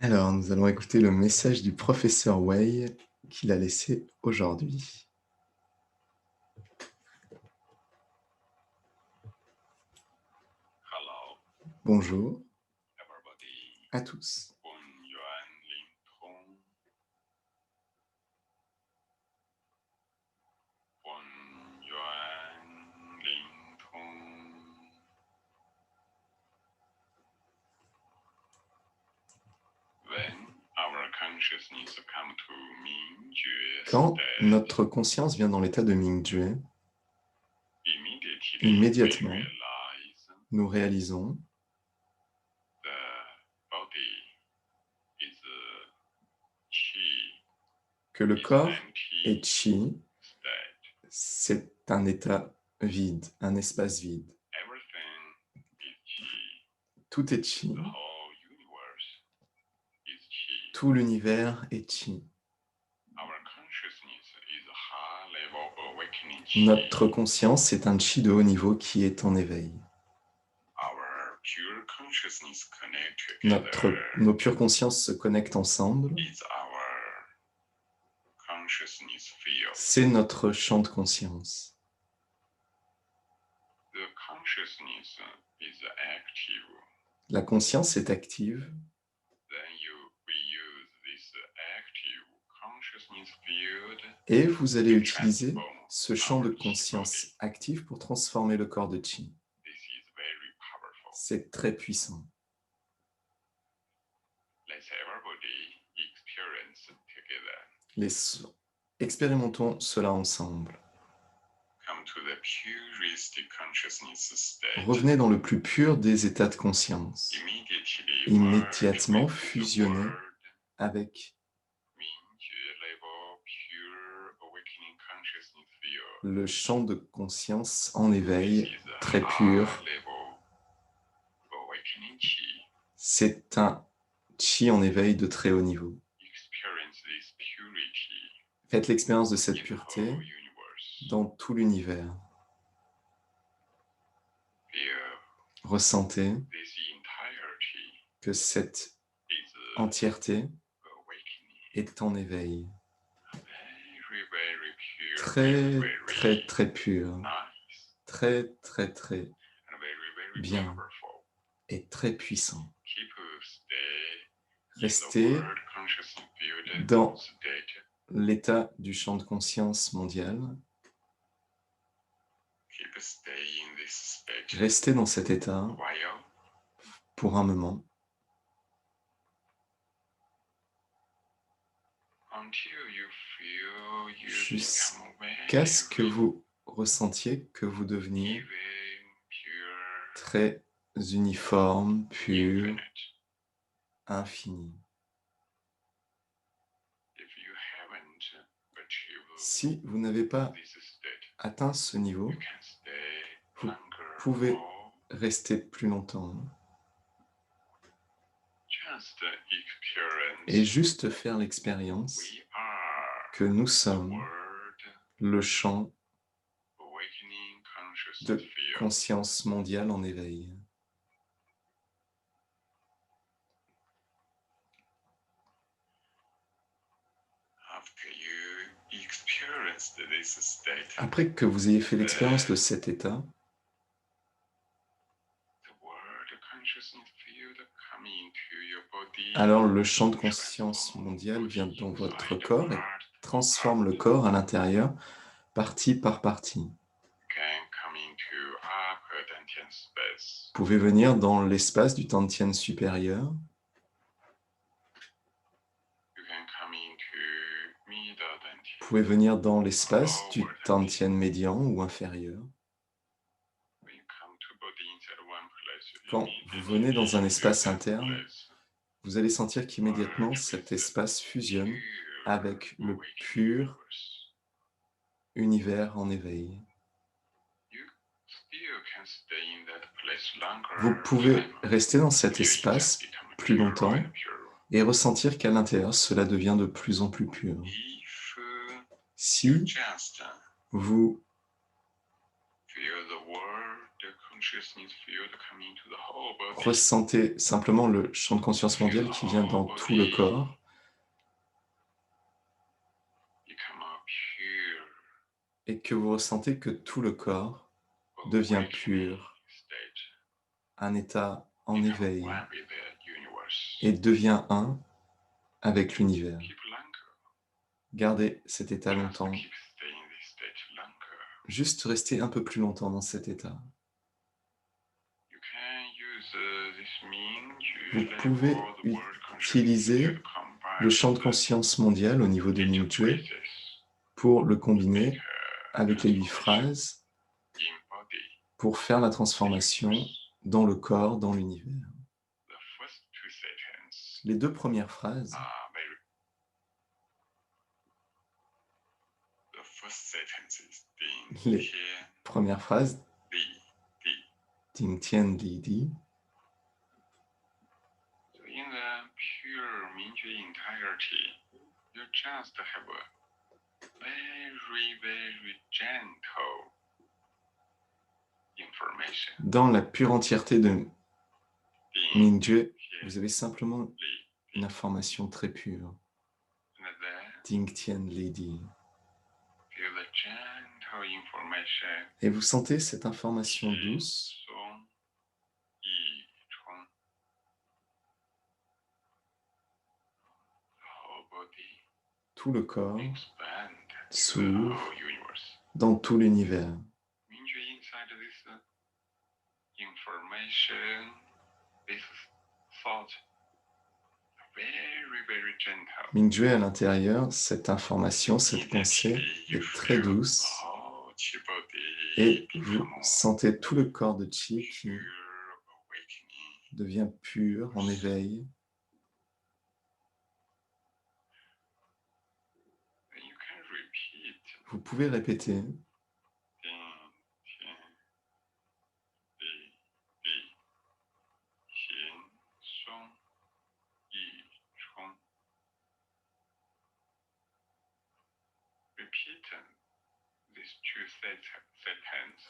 Alors, nous allons écouter le message du professeur Wei qu'il a laissé aujourd'hui. Hello, Bonjour everybody. à tous. Bon Yuan Ling Tong. Bon Yuan Ling Tong. When our consciousness come to Mingjue Quand state, notre conscience vient dans l'état de Mingjue, immediately we immédiatement, realize nous réalisons the body is qi, que le is corps est empty Qi, state. c'est un état vide, un espace vide. Everything is qi. Tout est Qi, The whole universe is qi. tout l'univers est Qi. Our consciousness is a high-level awakening qi. Notre conscience est un Qi de haut niveau qui est en éveil. Our pure consciousness connect together Nos pures consciences se connectent ensemble. is our consciousness field. C'est notre champ de conscience. The consciousness is active. La conscience est active. Then we use this active consciousness field Et vous allez to utiliser transform ce champ de our qi conscience body. active pour transformer le corps de Qi. This is very powerful. C'est très puissant. Let's everybody experience together. Expérimentons cela ensemble. Come to the purest consciousness state. Revenez dans le plus pur des états de conscience. Immédiatement fusionnez avec le champ de conscience en éveil très pur. C'est un Qi en éveil de très haut niveau. Faites l'expérience de cette pureté dans tout l'univers. Ressentez que cette entièreté est en éveil. Très, très, très pur. Très, très, très bien et très puissant. Restez dans l'état du champ de conscience mondial. Restez dans cet état pour un moment jusqu'à ce que vous ressentiez que vous deveniez très uniforme, pur, infini. Si vous n'avez pas atteint ce niveau, vous pouvez rester plus longtemps et juste faire l'expérience que nous sommes le champ de conscience mondiale en éveil. Après que vous ayez fait l'expérience de cet état, alors le champ de conscience mondial vient dans votre corps et transforme le corps à l'intérieur, partie par partie. Vous pouvez venir dans l'espace du Tantien supérieur. Vous pouvez venir dans l'espace du Tantien médian ou inférieur. Quand vous venez dans un espace interne, vous allez sentir qu'immédiatement cet espace fusionne avec le pur univers en éveil. Vous pouvez rester dans cet espace plus longtemps et ressentir qu'à l'intérieur, cela devient de plus en plus pur. Si vous Ressentez simplement le champ de conscience mondial qui vient dans tout le corps. Et que vous ressentez que tout le corps devient pur, un état en éveil, et devient un avec l'univers. Gardez cet état longtemps. Juste rester un peu plus longtemps dans cet état. Vous pouvez utiliser le champ de conscience mondial au niveau de Ming-Jue pour le combiner avec les 8 phrases pour faire la transformation dans le corps, dans l'univers. Les 2 premières phrases Ting Tian Li Di. In the pure Mingjue integrity, you just have a very gentle information. Dans la pure entièreté de Ming-Jue, vous avez simplement une information très pure. Ting Tian Li Di. Et vous sentez cette information douce tout le corps s'ouvre dans tout l'univers. Ming-Jue à l'intérieur, cette information, cette pensée est très douce et vous sentez tout le corps de Qi qui devient pur, en éveil. Vous pouvez répéter.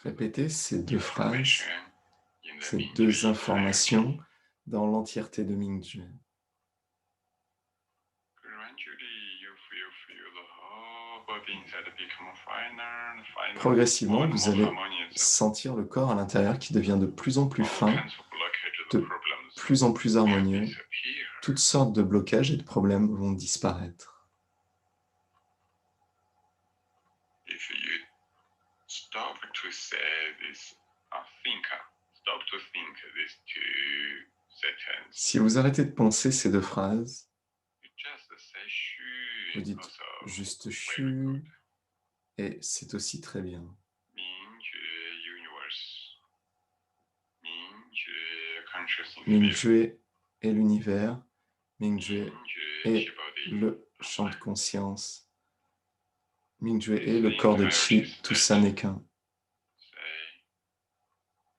Répétez ces 2 phrases, ces 2 informations dans l'entièreté de Ming-Jue. Progressivement, vous allez sentir le corps à l'intérieur qui devient de plus en plus fin, de plus en plus harmonieux. Toutes sortes de blocages et de problèmes vont disparaître. Si vous arrêtez de penser ces 2 phrases, vous dites juste « chu » et c'est aussi très bien. Ming-Jue est l'univers, Ming-Jue est le champ de conscience, Ming-Jue est le corps de Qi, tout ça n'est qu'un.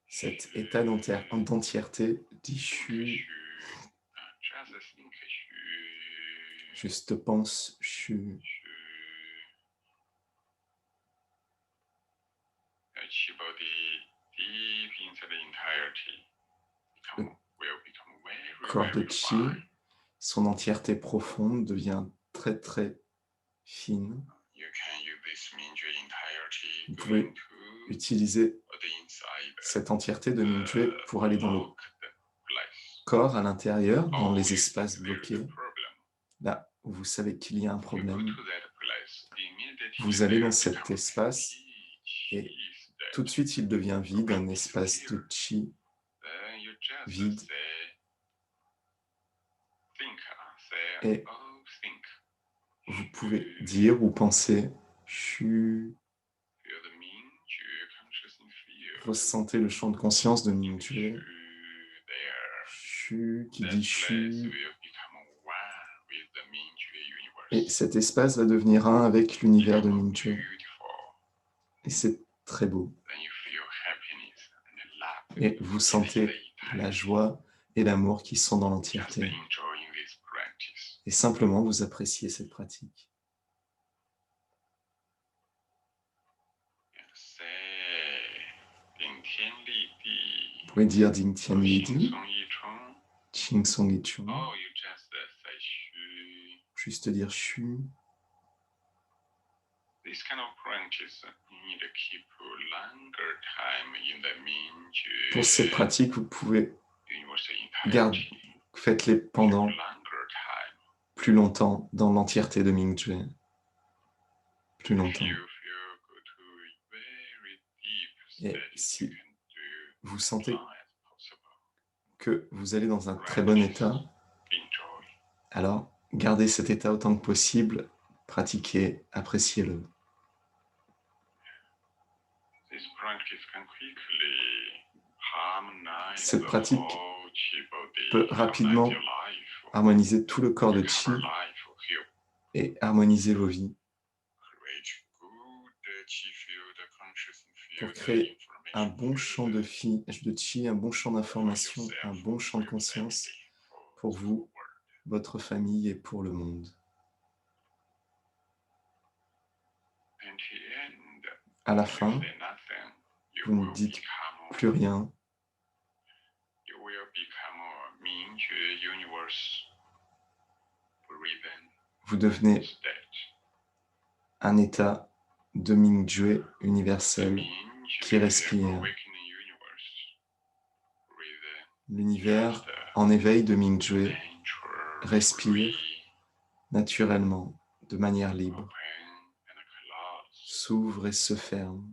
Cet état d'entièreté dit Shu. Juste pense Shu. Le corps de Qi, son entièreté profonde devient très très fine. Vous pouvez utiliser cette entièreté de Ming-Jue pour aller dans le corps à l'intérieur, dans les espaces bloqués. Là où vous savez qu'il y a un problème, vous allez dans cet espace et tout de suite il devient vide, un espace de Qi vide. Et vous pouvez dire ou penser Shu. Ressentez le champ de conscience de Ming-Jue. Shu qui dit Shu. Et cet espace va devenir un avec l'univers de Ming-Jue. Et c'est très beau. Et vous sentez la joie et l'amour qui sont dans l'entièreté. Et simplement, vous appréciez cette pratique. pouvez dire Ding Tian Yi Di, 轻松一冲 Ching Song Yi Chung, Oh, you just say xu. juste dire Xu. This kind of practice you need to keep longer time in the Mingju Pour ces pratiques, vous pouvez universal garder, entirety. faites-les pendant Longer time. plus longtemps dans l'entièreté de Mingjue. Plus If longtemps. you feel go to very deep Et state, si you can do vous sentez as long as possible. que vous allez dans un très bon état, Enjoy. alors gardez cet état autant que possible, pratiquez, appréciez-le. This practice can quickly harmonize Cette the pratique whole chi body, peut rapidement harmonize your life, harmoniser tout le corps de recover Qi life, heal, et harmoniser vos vies create good chi field, consciousness pour field, créer un information bon champ de Qi, un bon champ for d'information, yourself, un bon champ de for your conscience family, pour for the vous, world. votre famille et pour le monde. And the end, À la you fin, say nothing, you vous ne will dites become plus rien, you will become a Mingju universe breathing vous devenez state. un état de Mingjue universel Mingju qui respire. awakening universe breathing L'univers en éveil de Mingjue nature respire free, naturellement, de manière libre, open and close. s'ouvre et se ferme.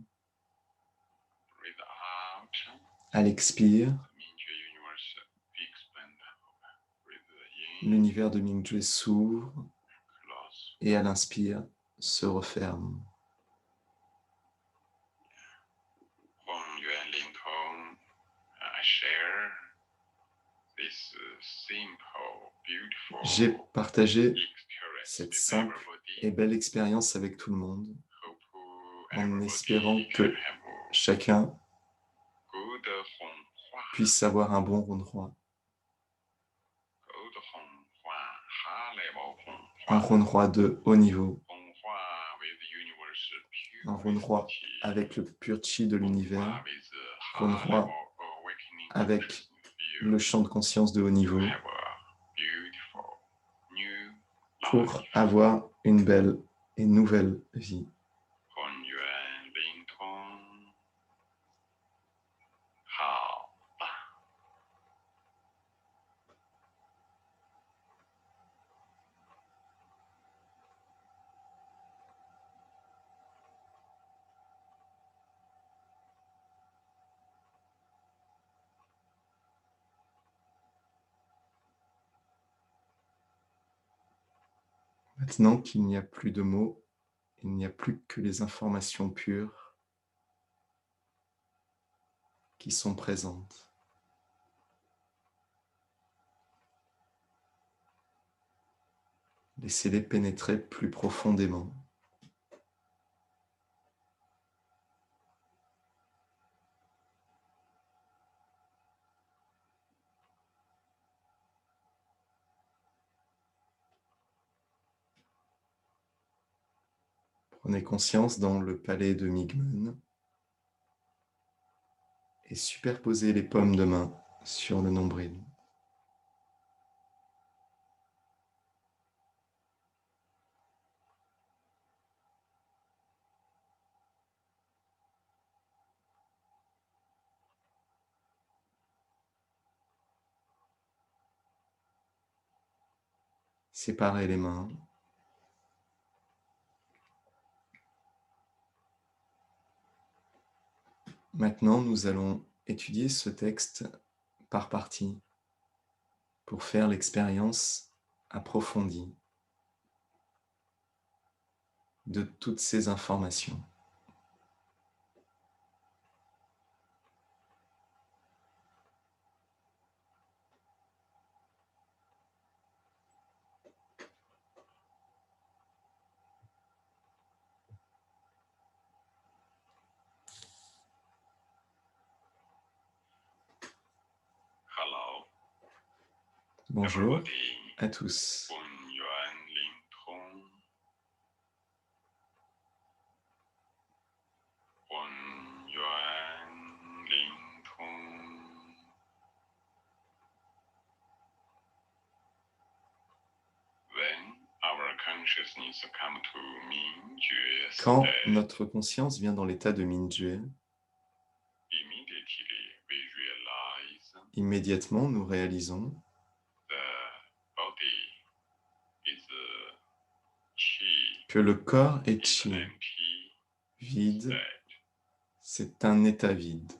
Breathe out. À l'expire, Mingju universe expand. Breathe in, l'univers de Mingjue s'ouvre close. et à l'inspire se referme. Hong Yuan Ling Tong, I share this simple, beautiful J'ai partagé experience cette with simple everybody. et belle expérience avec tout le monde, Hope en everybody espérant can que have chacun good Honghua, puisse avoir un bon Ronroi. good Honghua, high level Un Honghua, Ronroi de haut niveau, Honghua with universe un Ronroi purity, avec le pur Qi de l'univers, Honghua with Ronroi high level awakening avec consciousness le view. champ de conscience de haut niveau, Have a beautiful new pour life. avoir une belle et nouvelle vie. Hong Yuan Ling Tong, Hao Ba. Maintenant qu'il n'y a plus de mots, il n'y a plus que les informations pures qui sont présentes. Laissez-les pénétrer plus profondément. Prenez conscience dans le palais de Migmen et superposez les paumes de main sur le nombril. Séparez les mains. Maintenant, nous allons étudier ce texte par partie pour faire l'expérience approfondie de toutes ces informations. Hello, Bonjour everybody. à tous. Hong Yuan Ling Tong. Hong Yuan Ling Tong. Quand notre conscience vient dans l'état de Mingyue, immédiatement nous réalisons que le corps est chi, vide, c'est un état vide.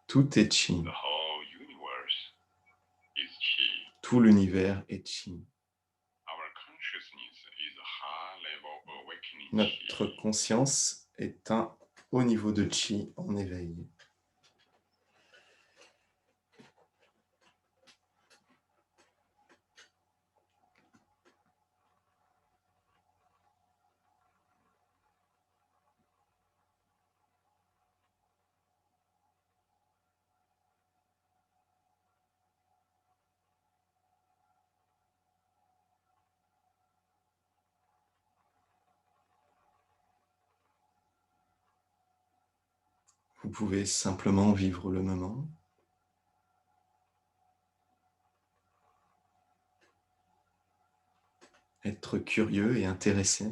Tout est chi. Tout l'univers est chi. Notre conscience est un haut niveau de chi en éveil. Vous pouvez simplement vivre le moment. Être curieux et intéressé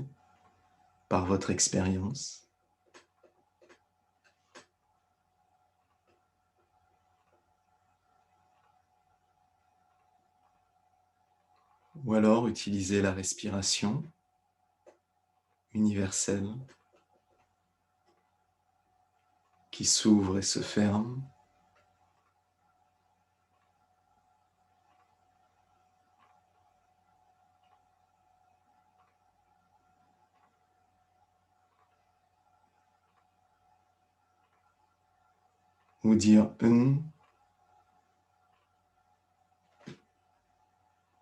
par votre expérience. Ou alors utiliser la respiration universelle qui s'ouvre et se ferme. Ou dire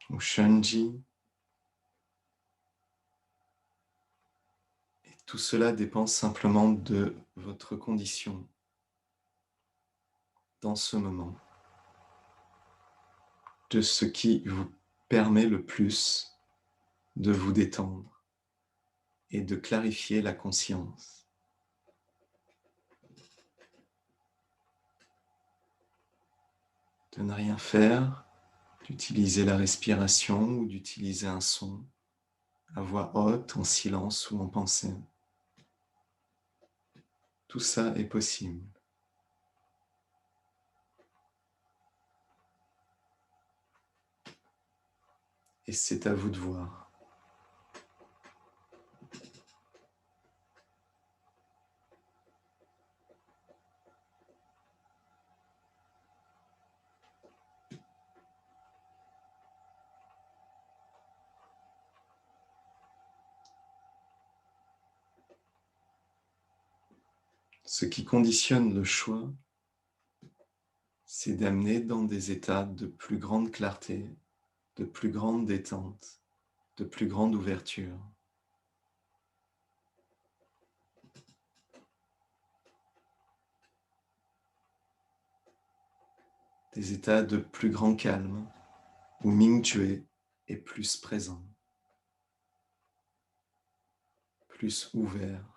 ou Shanji. Et tout cela dépend simplement de votre condition dans ce moment, de ce qui vous permet le plus de vous détendre et de clarifier la conscience. De ne rien faire, d'utiliser la respiration ou d'utiliser un son à voix haute, en silence ou en pensée. Tout ça est possible. Et c'est à vous de voir. Ce qui conditionne le choix, c'est d'amener dans des états de plus grande clarté, de plus grande détente, de plus grande ouverture. Des états de plus grand calme, où Mingyue est plus présent, plus ouvert.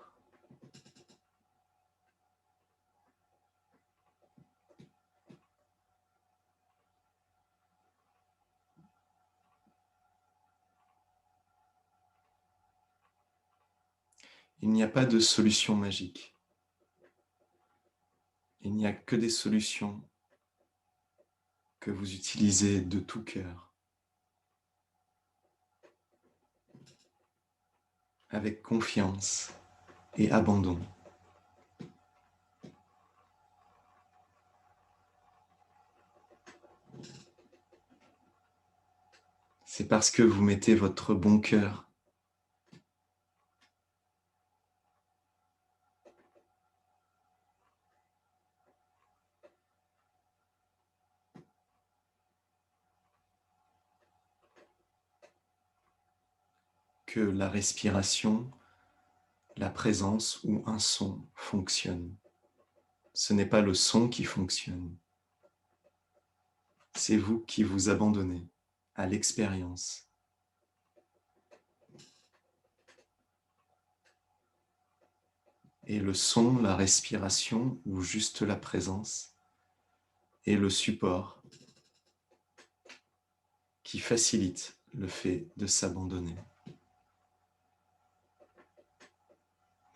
Il n'y a pas de solution magique. Il n'y a que des solutions que vous utilisez de tout cœur, avec confiance et abandon. C'est parce que vous mettez votre bon cœur que la respiration, la présence ou un son fonctionne. Ce n'est pas le son qui fonctionne. C'est vous qui vous abandonnez à l'expérience. Et le son, la respiration ou juste la présence est le support qui facilite le fait de s'abandonner.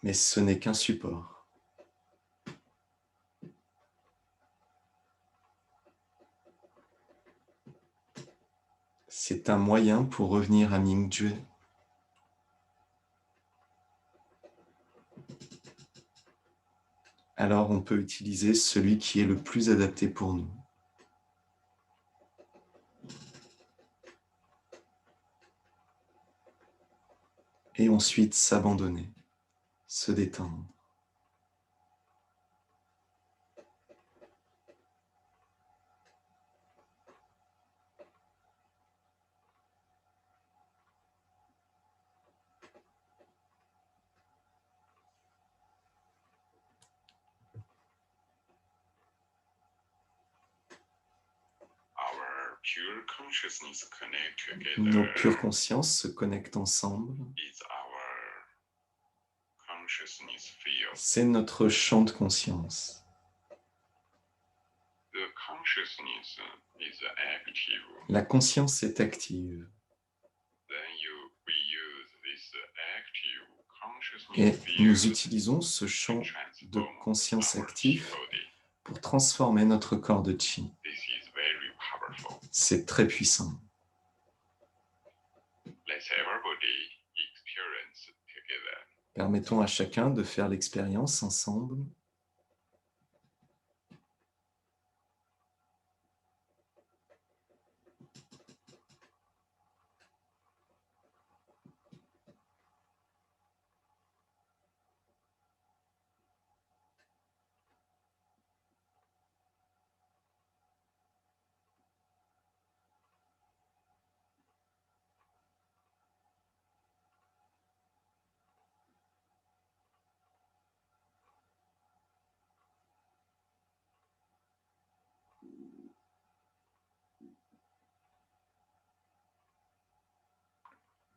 Mais ce n'est qu'un support. C'est un moyen pour revenir à Ming-Jue. Alors on peut utiliser celui qui est le plus adapté pour nous. Et ensuite s'abandonner, se détendre. Nos pures consciences se connectent ensemble. C'est notre champ de conscience. La conscience est active. Et nous utilisons ce champ de conscience actif pour transformer notre corps de chi. C'est très puissant. Permettons à chacun de faire l'expérience ensemble.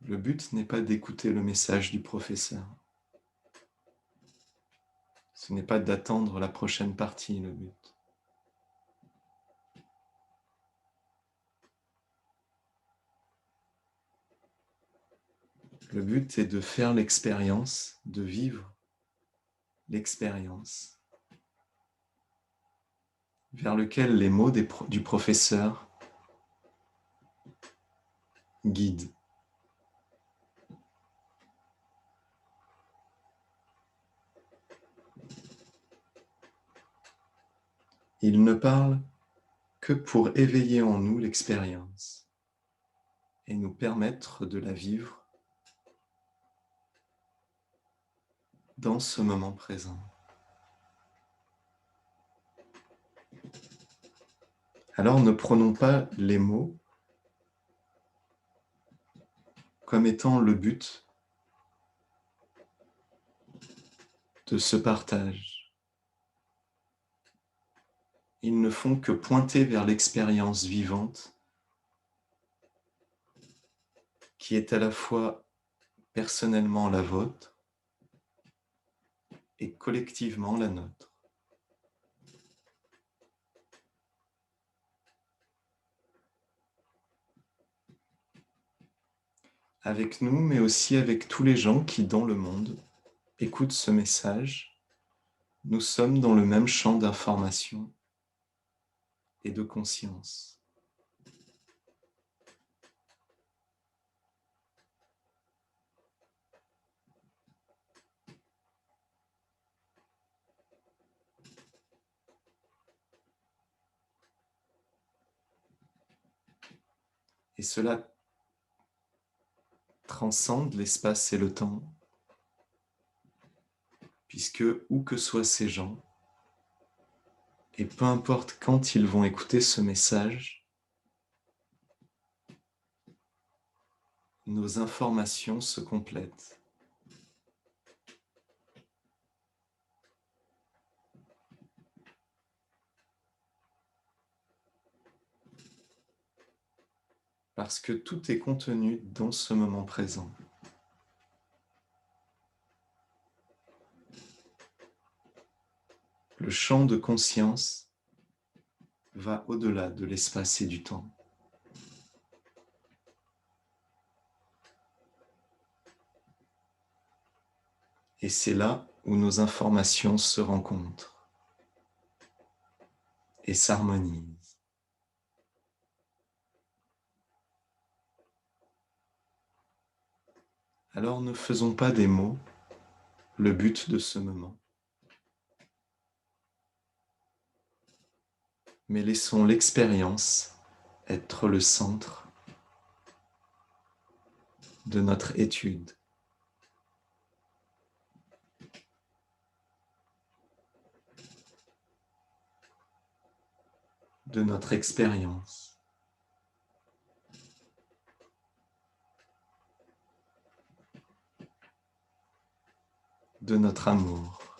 Le but n'est pas d'écouter le message du professeur. Ce n'est pas d'attendre la prochaine partie, le but. Le but est de faire l'expérience, de vivre l'expérience vers lequel les mots du professeur guident. Il ne parle que pour éveiller en nous l'expérience et nous permettre de la vivre dans ce moment présent. Alors ne prenons pas les mots comme étant le but de ce partage. Ils ne font que pointer vers l'expérience vivante qui est à la fois personnellement la vôtre et collectivement la nôtre. Avec nous, mais aussi avec tous les gens qui, dans le monde, écoutent ce message, nous sommes dans le même champ d'information et de conscience. Et cela transcende l'espace et le temps, puisque où que soient ces gens, et peu importe quand ils vont écouter ce message, nos informations se complètent. Parce que tout est contenu dans ce moment présent. Le champ de conscience va au-delà de l'espace et du temps. Et c'est là où nos informations se rencontrent et s'harmonisent. Alors ne faisons pas des mots le but de ce moment, mais laissons l'expérience être le centre de notre étude. De notre expérience. De notre amour.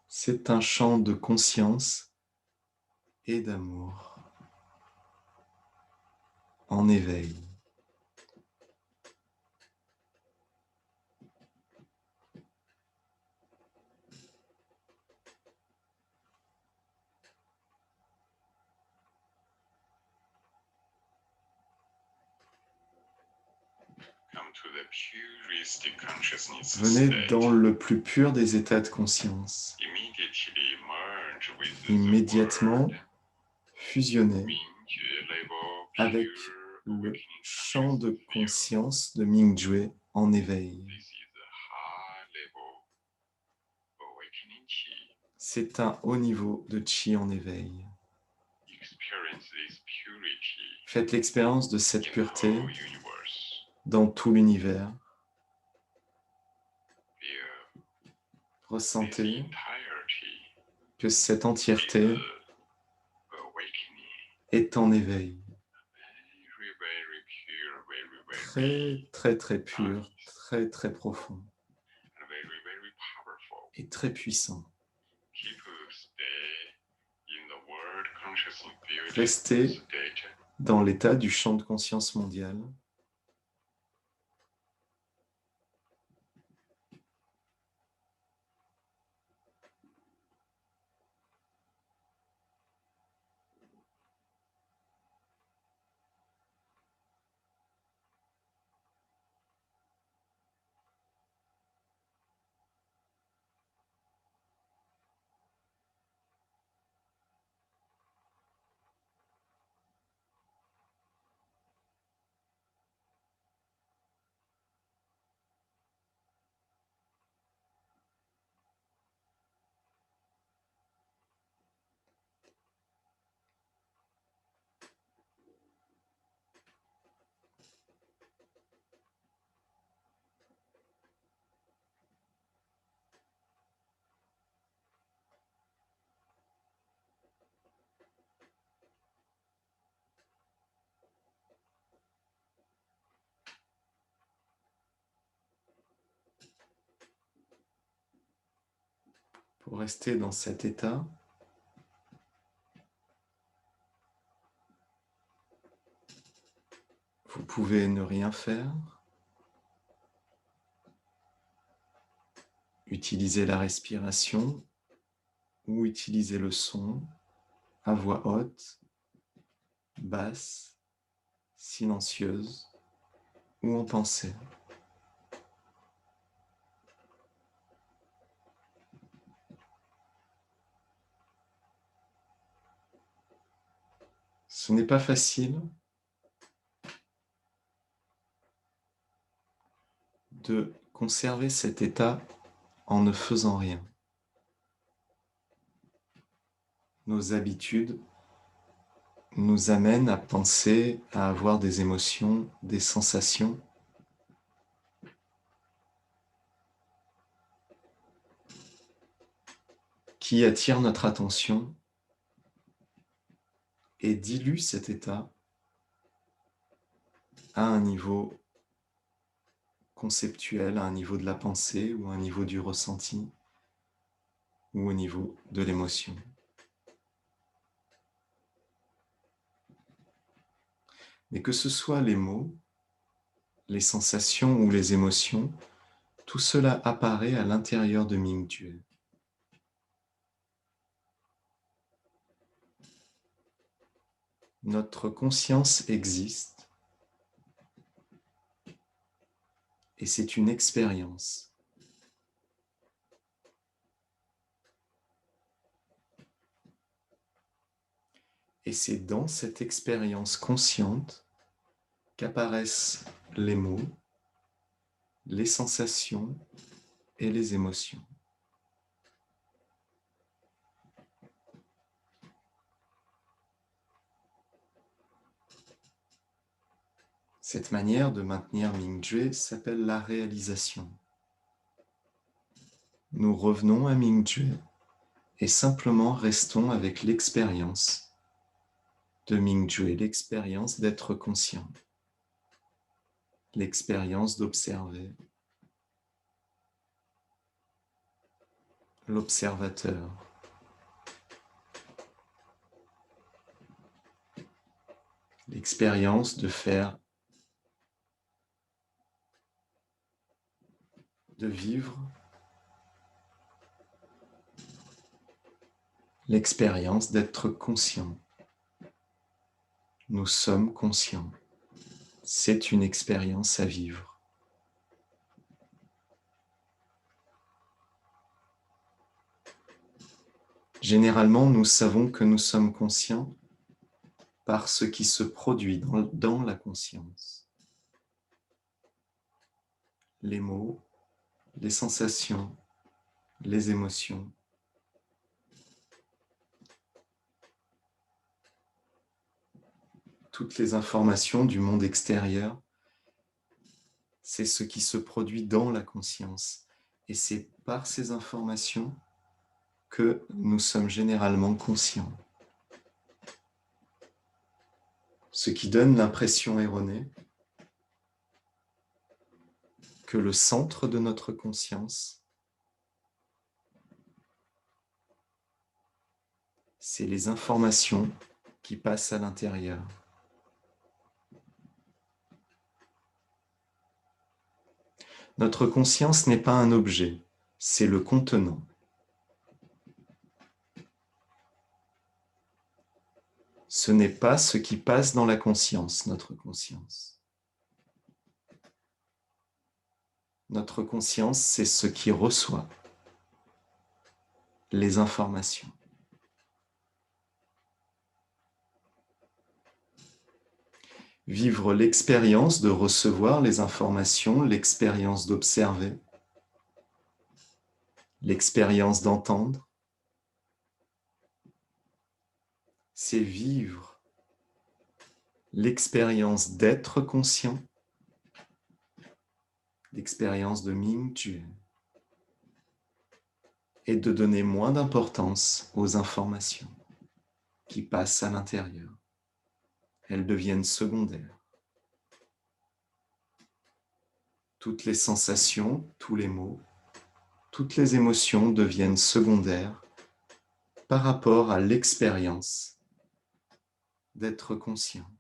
C'est un champ de conscience et d'amour en éveil. Venez dans le plus pur des états de conscience. Immédiatement fusionnez avec le champ de conscience de Mingjue en éveil. C'est un haut niveau de Qi en éveil. Faites l'expérience de cette pureté dans tout l'univers. Ressentez que cette entièreté est en éveil. Très, très, très pur, très, très profond et très puissant. Restez dans l'état du champ de conscience mondial. Pour rester dans cet état, vous pouvez ne rien faire, utiliser la respiration ou utiliser le son à voix haute, basse, silencieuse ou en pensée. Ce n'est pas facile de conserver cet état en ne faisant rien. Nos habitudes nous amènent à penser, à avoir des émotions, des sensations qui attirent notre attention et diluent cet état à un niveau conceptuel, à un niveau de la pensée ou à un niveau du ressenti ou au niveau de l'émotion. Mais que ce soit les mots, les sensations ou les émotions, tout cela apparaît à l'intérieur de Mingjue. Notre conscience existe et c'est une expérience. Et c'est dans cette expérience consciente qu'apparaissent les mots, les sensations et les émotions. Cette manière de maintenir Ming-Jue s'appelle la réalisation. Nous revenons à Ming-Jue et simplement restons avec l'expérience de Ming-Jue, l'expérience d'être conscient, l'expérience d'observer, l'observateur. L'expérience de faire, de vivre, l'expérience d'être conscient. Nous sommes conscients. C'est une expérience à vivre. Généralement, nous savons que nous sommes conscients par ce qui se produit dans la conscience. Les mots, les sensations, les émotions. Toutes les informations du monde extérieur, c'est ce qui se produit dans la conscience. Et c'est par ces informations que nous sommes généralement conscients. Ce qui donne l'impression erronée que le centre de notre conscience, c'est les informations qui passent à l'intérieur. Notre conscience n'est pas un objet, c'est le contenant. Ce n'est pas ce qui passe dans la conscience, notre conscience. Notre conscience, c'est ce qui reçoit les informations. Vivre l'expérience de recevoir les informations, l'expérience d'observer, l'expérience d'entendre, c'est vivre l'expérience d'être conscient, l'expérience de Ming-Jue, et de donner moins d'importance aux informations qui passent à l'intérieur. Elles deviennent secondaires. Toutes les sensations, tous les mots, toutes les émotions deviennent secondaires par rapport à l'expérience d'être conscient.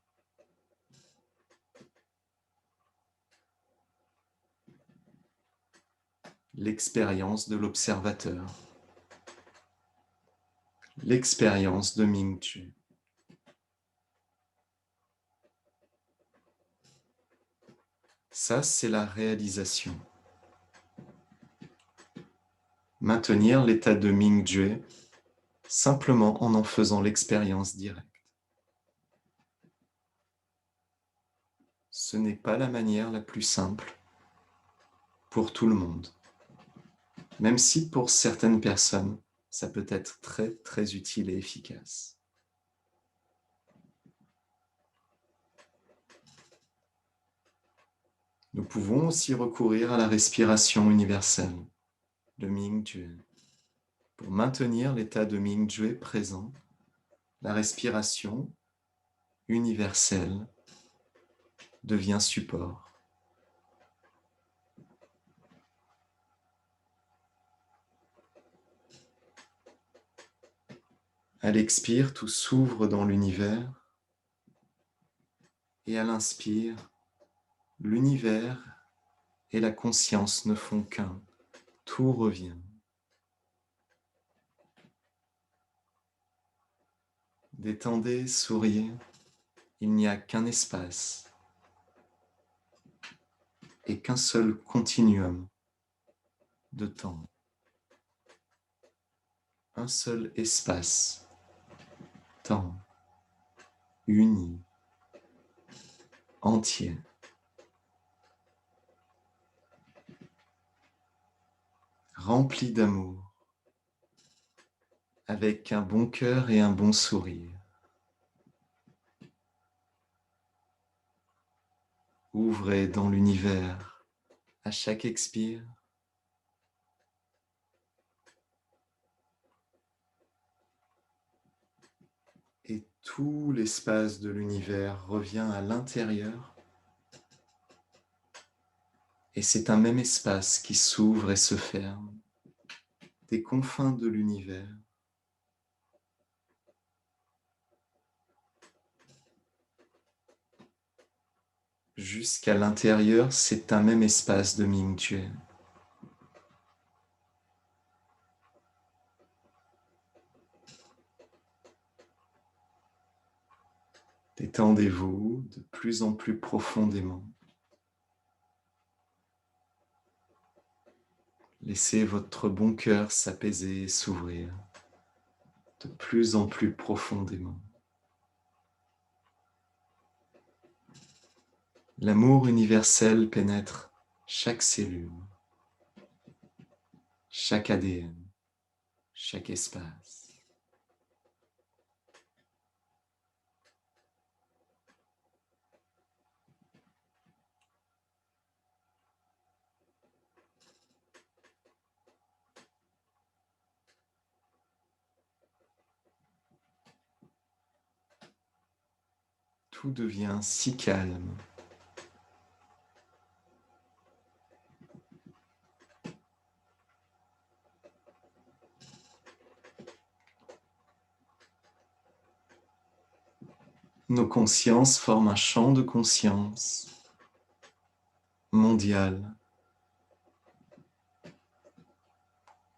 L'expérience de l'observateur, l'expérience de Ming-Jue. Ça, c'est la réalisation. Maintenir l'état de Ming-Jue simplement en faisant l'expérience directe. Ce n'est pas la manière la plus simple pour tout le monde. Même si pour certaines personnes, ça peut être très, très utile et efficace. Nous pouvons aussi recourir à la respiration universelle, le Ming-Jue. Pour maintenir l'état de Ming-Jue présent, la respiration universelle devient support. À l'expire, tout s'ouvre dans l'univers, et à l'inspire, l'univers et la conscience ne font qu'un, tout revient. Détendez, souriez, il n'y a qu'un espace et qu'un seul continuum de temps. Un seul espace, temps, uni, entier. Rempli d'amour, avec un bon cœur et un bon sourire. Ouvrez dans l'univers à chaque expire. Et tout l'espace de l'univers revient à l'intérieur. Et c'est un même espace qui s'ouvre et se ferme des confins de l'univers. Jusqu'à l'intérieur, c'est un même espace de Ming-Tue. Détendez-vous de plus en plus profondément. Laissez votre bon cœur s'apaiser et s'ouvrir de plus en plus profondément. L'amour universel pénètre chaque cellule, chaque ADN, chaque espace. Tout devient si calme. Nos consciences forment un champ de conscience mondial.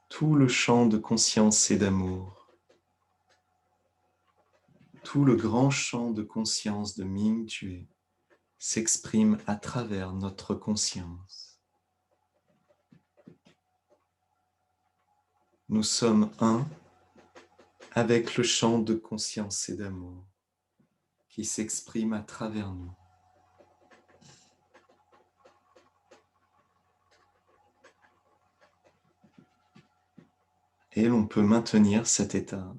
Tout le champ de conscience et d'amour. Tout le grand champ de conscience de Ming-Tue s'exprime à travers notre conscience. Nous sommes un avec le champ de conscience et d'amour qui s'exprime à travers nous. Et l'on peut maintenir cet état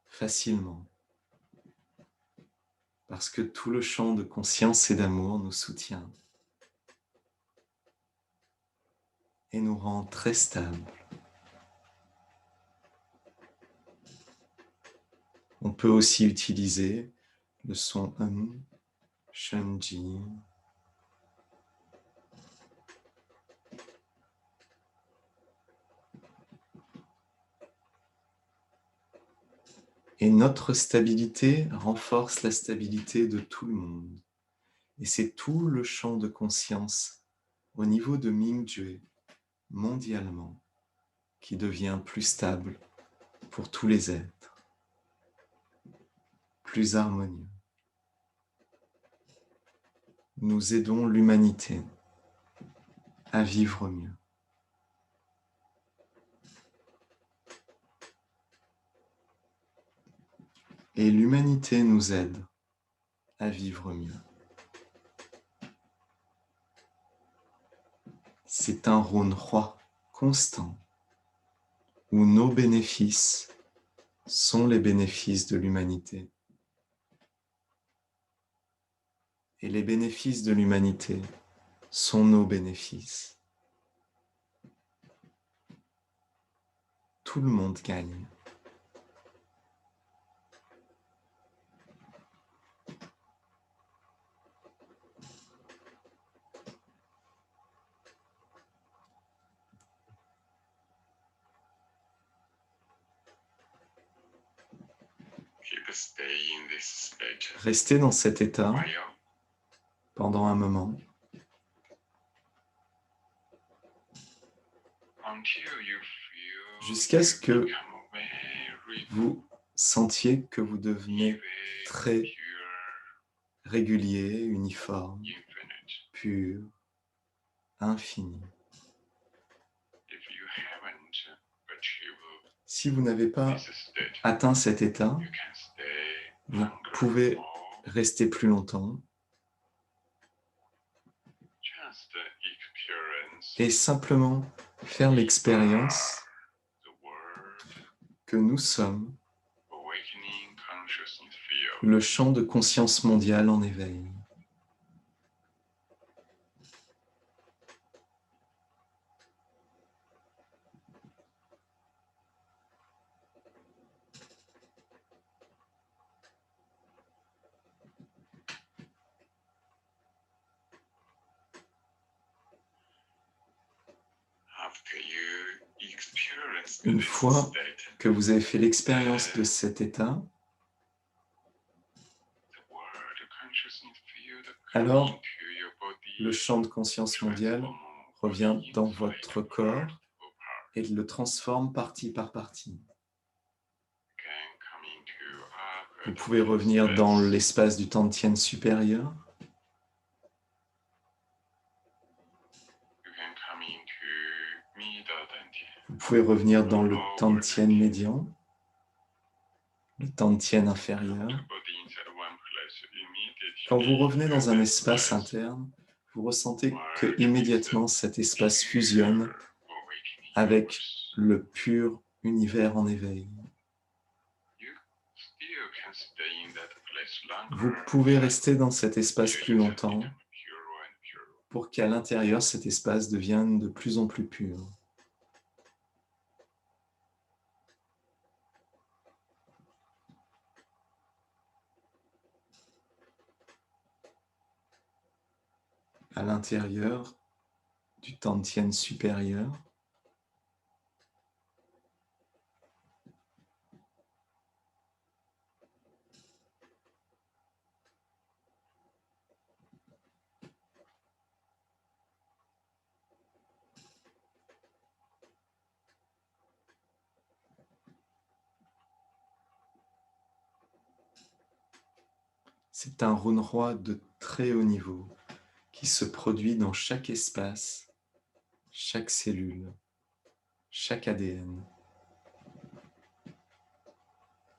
facilement parce que tout le champ de conscience et d'amour nous soutient et nous rend très stables. On peut aussi utiliser le son Shenji, et notre stabilité renforce la stabilité de tout le monde. Et c'est tout le champ de conscience au niveau de Ming-Tue, mondialement, qui devient plus stable pour tous les êtres, plus harmonieux. Nous aidons l'humanité à vivre mieux. Et l'humanité nous aide à vivre mieux. C'est un rôle roi constant où nos bénéfices sont les bénéfices de l'humanité. Et les bénéfices de l'humanité sont nos bénéfices. Tout le monde gagne. Restez dans cet état pendant un moment jusqu'à ce que vous sentier que vous devenez très pure, régulier, uniforme, infinite. pur, infini. If you haven't achieved Si vous n'avez pas this state, atteint cet état, you can stay vous longer, pouvez more, rester plus longtemps just experience et simplement faire l'expérience the world que nous sommes awakening consciousness field. le champ de conscience mondiale en éveil. After you experience Une this fois state, que vous avez fait l'expérience de cet état, the world consciousness field alors come into your body, le champ de conscience mondiale revient dans votre corps et le transforme partie par partie. Vous pouvez revenir dans l'espace du Tantien supérieur. Vous pouvez revenir dans le Tantien médian, le Tantien inférieur. Quand vous revenez dans un espace interne, vous ressentez que immédiatement cet espace fusionne avec le pur univers en éveil. Vous pouvez rester dans cet espace plus longtemps pour qu'à l'intérieur, cet espace devienne de plus en plus pur. À l'intérieur du Tantien supérieur, c'est un rune roi de très haut niveau qui se produit dans chaque espace, chaque cellule, chaque ADN.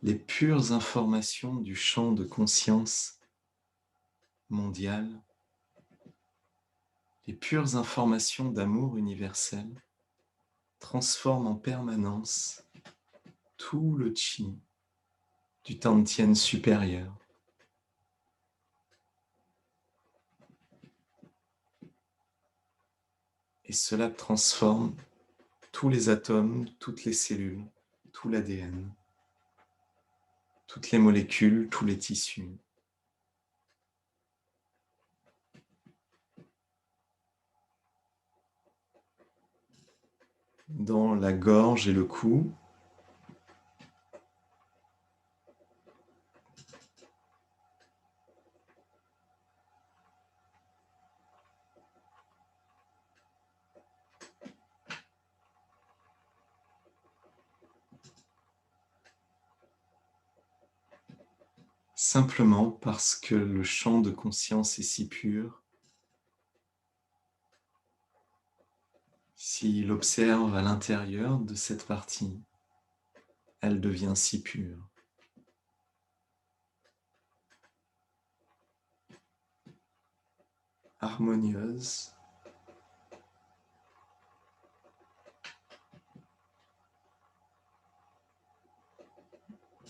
Les pures informations du champ de conscience mondial, les pures informations d'amour universel transforment en permanence tout le chi du Tantien supérieur. Et cela transforme tous les atomes, toutes les cellules, tout l'ADN, toutes les molécules, tous les tissus. Dans la gorge et le cou, simplement parce que le champ de conscience est si pur, s'il observe à l'intérieur de cette partie, elle devient si pure. Harmonieuse,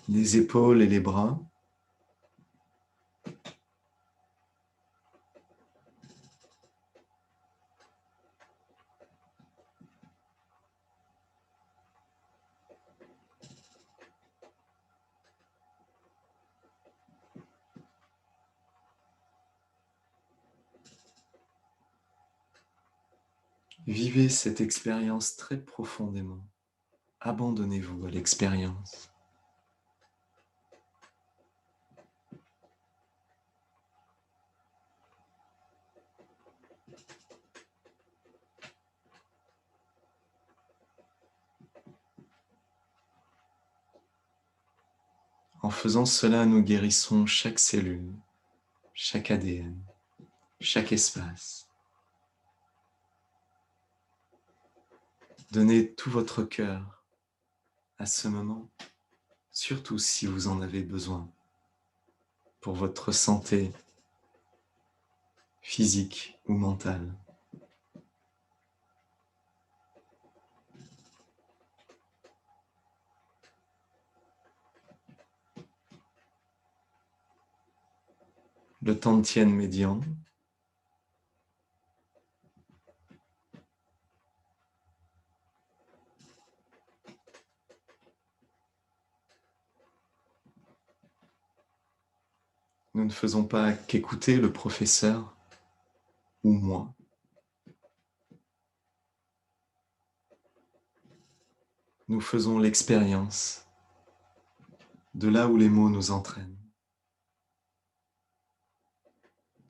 les épaules et les bras, vivez cette expérience très profondément. Abandonnez-vous à l'expérience. En faisant cela, nous guérissons chaque cellule, chaque ADN, chaque espace. Donnez tout votre cœur à ce moment, surtout si vous en avez besoin, pour votre santé physique ou mentale. Le Tantien médian. Nous ne faisons pas qu'écouter le professeur ou moi. Nous faisons l'expérience de là où les mots nous entraînent,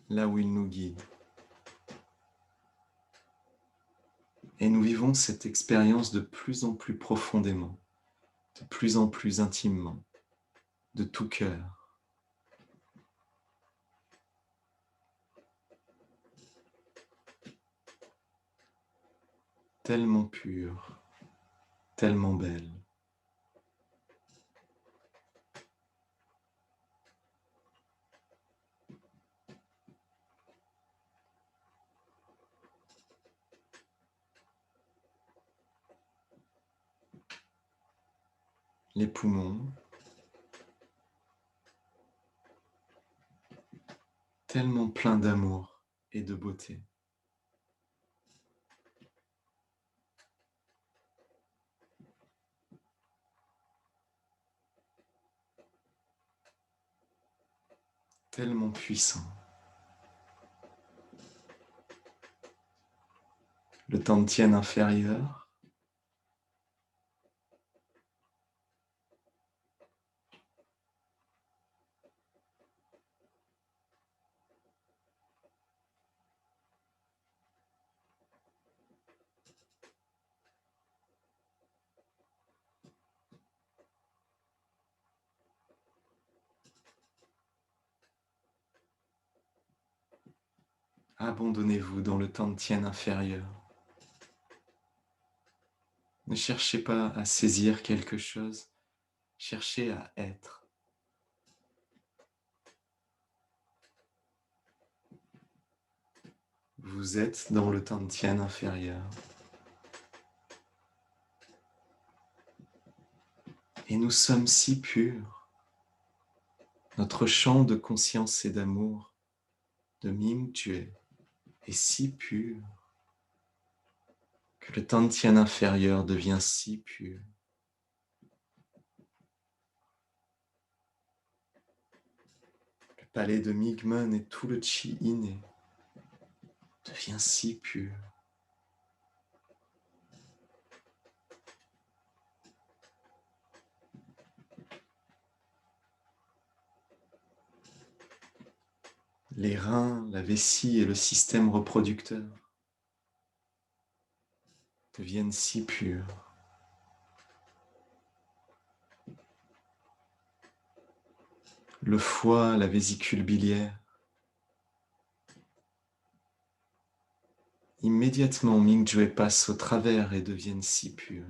là où ils nous guident. Et nous vivons cette expérience de plus en plus profondément, de plus en plus intimement, de tout cœur. Tellement pure, tellement belle. Les poumons, tellement pleins d'amour et de beauté. Tellement puissant. Le Tantien inférieur, abandonnez-vous dans le Tantien inférieur. Ne cherchez pas à saisir quelque chose, cherchez à être. Vous êtes dans le Tantien inférieur. Et nous sommes si purs. Notre champ de conscience et d'amour, de Ming-Tue, est si pur que le Tantien inférieur devient si pur. Le palais de Migmen et tout le Chi inné devient si pur. Les reins, la vessie et le système reproducteur deviennent si purs. Le foie, la vésicule biliaire. Immédiatement, Ming-Jue passe au travers et deviennent si purs.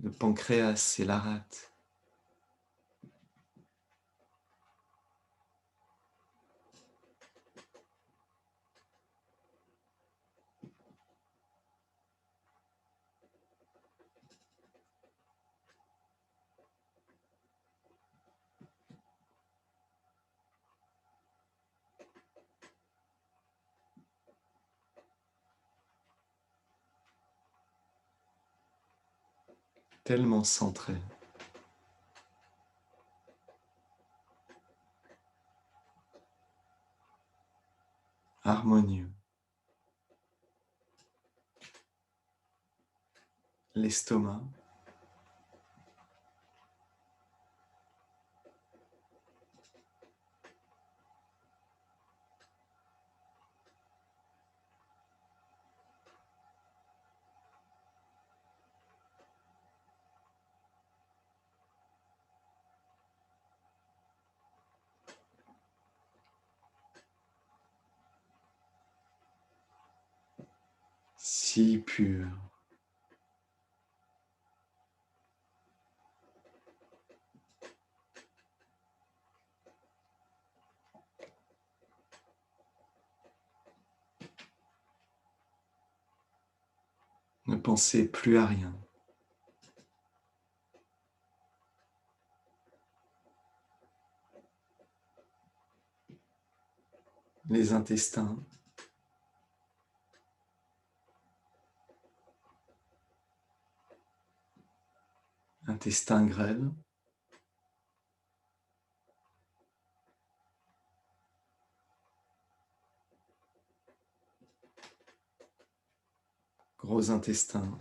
Le pancréas et la rate. Tellement centré. Harmonieux. L'estomac. si pur. Ne pensez plus à rien. Les intestins, intestin grêle, gros intestin,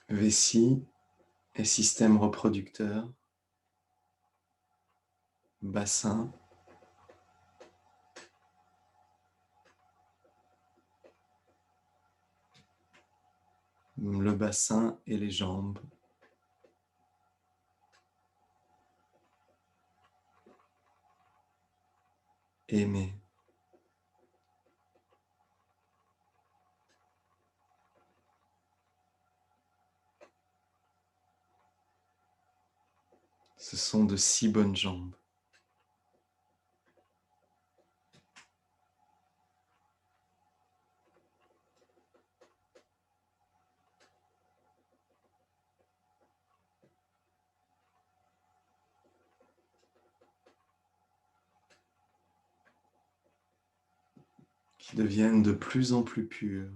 vessie et système reproducteur, bassin, le bassin et les jambes, aimer. Ce sont de si bonnes jambes. Qui deviennent de plus en plus pures,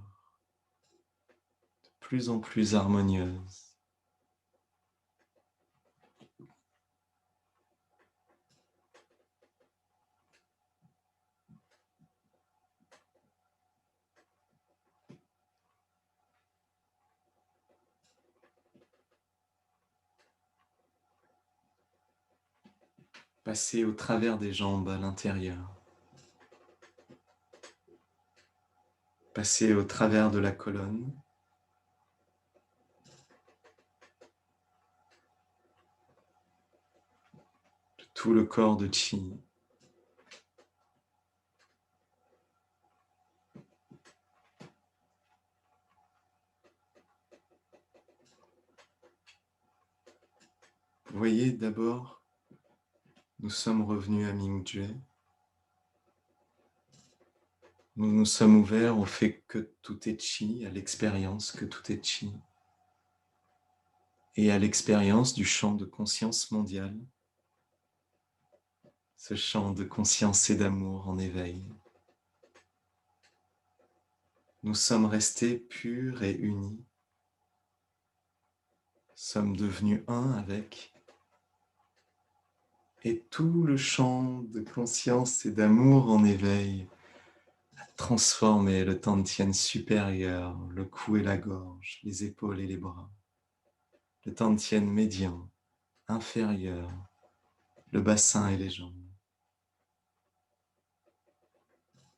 de plus en plus harmonieuses. Passez au travers des jambes à l'intérieur. Passez au travers de la colonne. De tout le corps de Chi. Vous voyez, d'abord, nous sommes revenus à Ming-Jue. Nous nous sommes ouverts au fait que tout est Chi, à l'expérience que tout est Chi, et à l'expérience du champ de conscience mondial, ce champ de conscience et d'amour en éveil. Nous sommes restés purs et unis, sommes devenus un avec, et tout le champ de conscience et d'amour en éveil a transformé le Tantien supérieur, le cou et la gorge, les épaules et les bras, le Tantien médian, inférieur, le bassin et les jambes.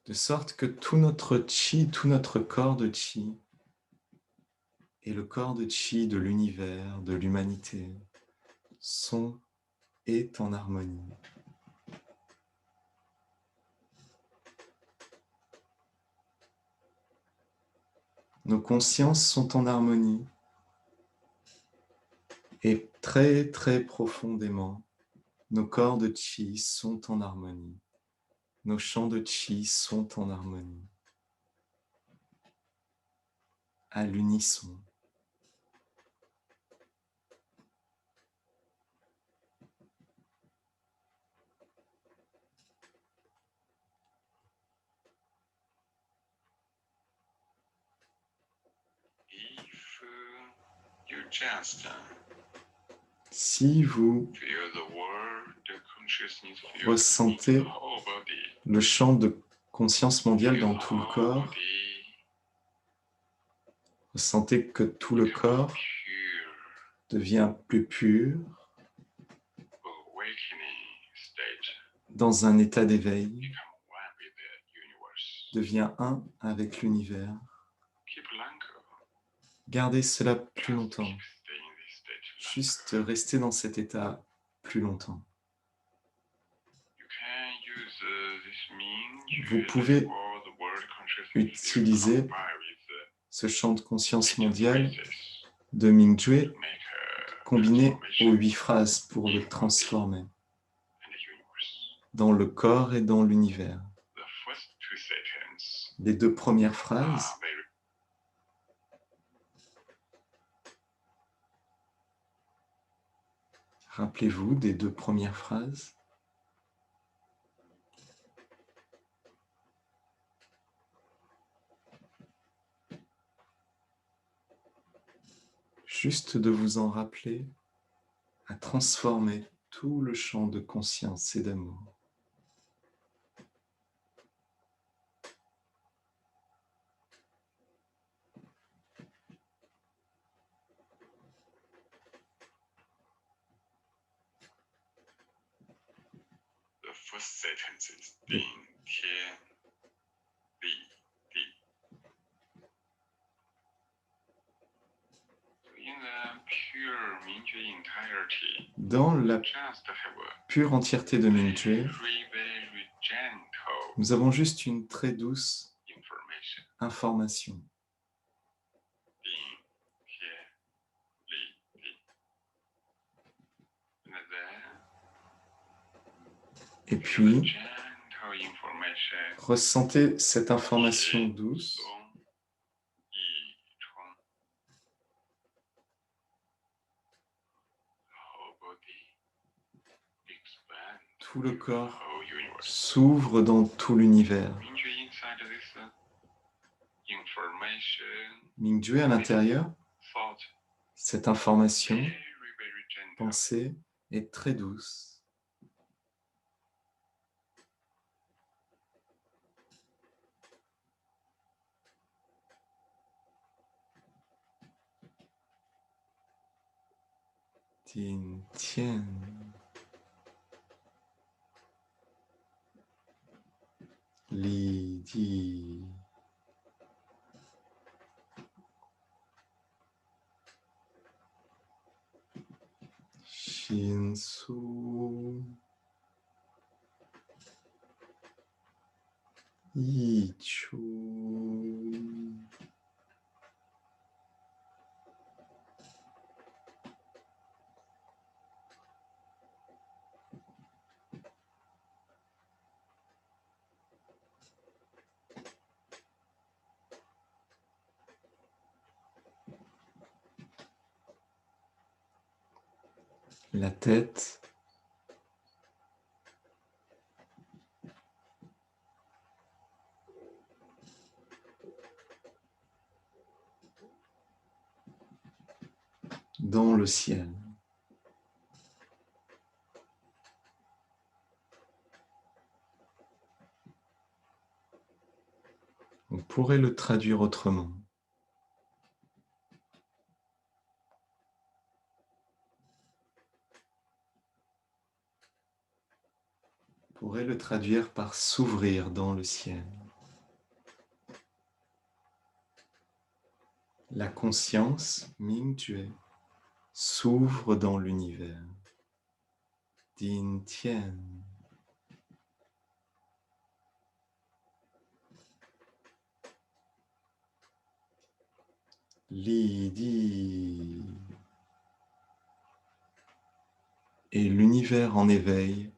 De sorte que tout notre Chi, tout notre corps de Chi, et le corps de Chi de l'univers, de l'humanité, est en harmonie. Nos consciences sont en harmonie et très très profondément, nos corps de Chi sont en harmonie. Nos champs de Chi sont en harmonie, à l'unisson. If you just Si vous feel the world, the consciousness feels ressentez the whole body, le champ de conscience mondiale dans tout le whole corps, body ressentez que tout le corps pure, devient plus pur, awakening state, dans un état d'éveil, become one with the universe. devient un avec l'univers. Keep longer, Gardez cela plus just longtemps. keep staying in this state longer. Juste rester dans cet état plus longtemps. Vous pouvez utiliser ce champ de conscience mondial de Mingjue combiné aux 8 phrases pour le transformer dans le corps et dans l'univers. Les 2 premières phrases rappelez-vous des 2 premières phrases. Juste de vous en rappeler a transformé tout le champ de conscience et d'amour. Dans la pure entièreté de Mingjue, nous avons juste une très douce information. Et puis, ressentez cette information douce tout le corps s'ouvre dans tout l'univers. Mingjue à l'intérieur, cette information, pensée, est très douce. Tin Tien. Li Di. Shinsu. Ichu. La tête. Dans le ciel. On pourrait le traduire autrement. On pourrait le traduire par s'ouvrir dans le ciel. La conscience, Mingjue, s'ouvre dans l'univers. Din Tien. Li Di. Et l'univers en éveil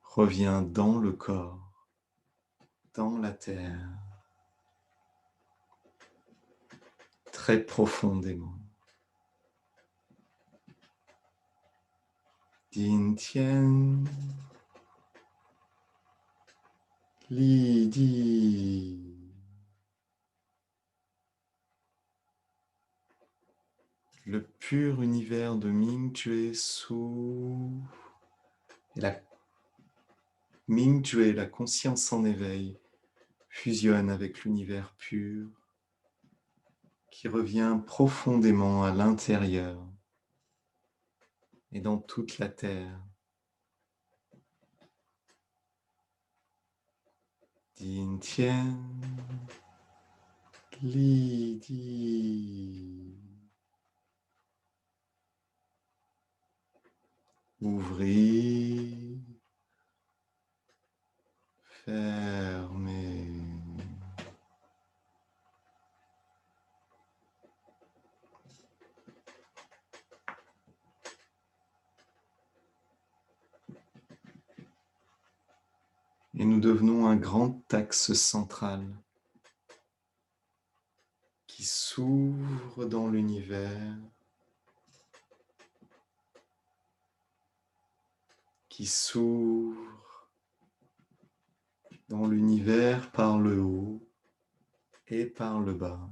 revient dans le corps, dans la terre, très profondément. Din Tien. Li Di. Le pur univers de Mingjue s'ouvre. Et la Mingjue, la conscience en éveil, fusionne avec l'univers pur qui revient profondément à l'intérieur et dans toute la terre. Din Tien. Li Di. Ouvrez, fermez. Et nous devenons un grand axe central qui s'ouvre dans l'univers, qui s'ouvre dans l'univers par le haut et par le bas.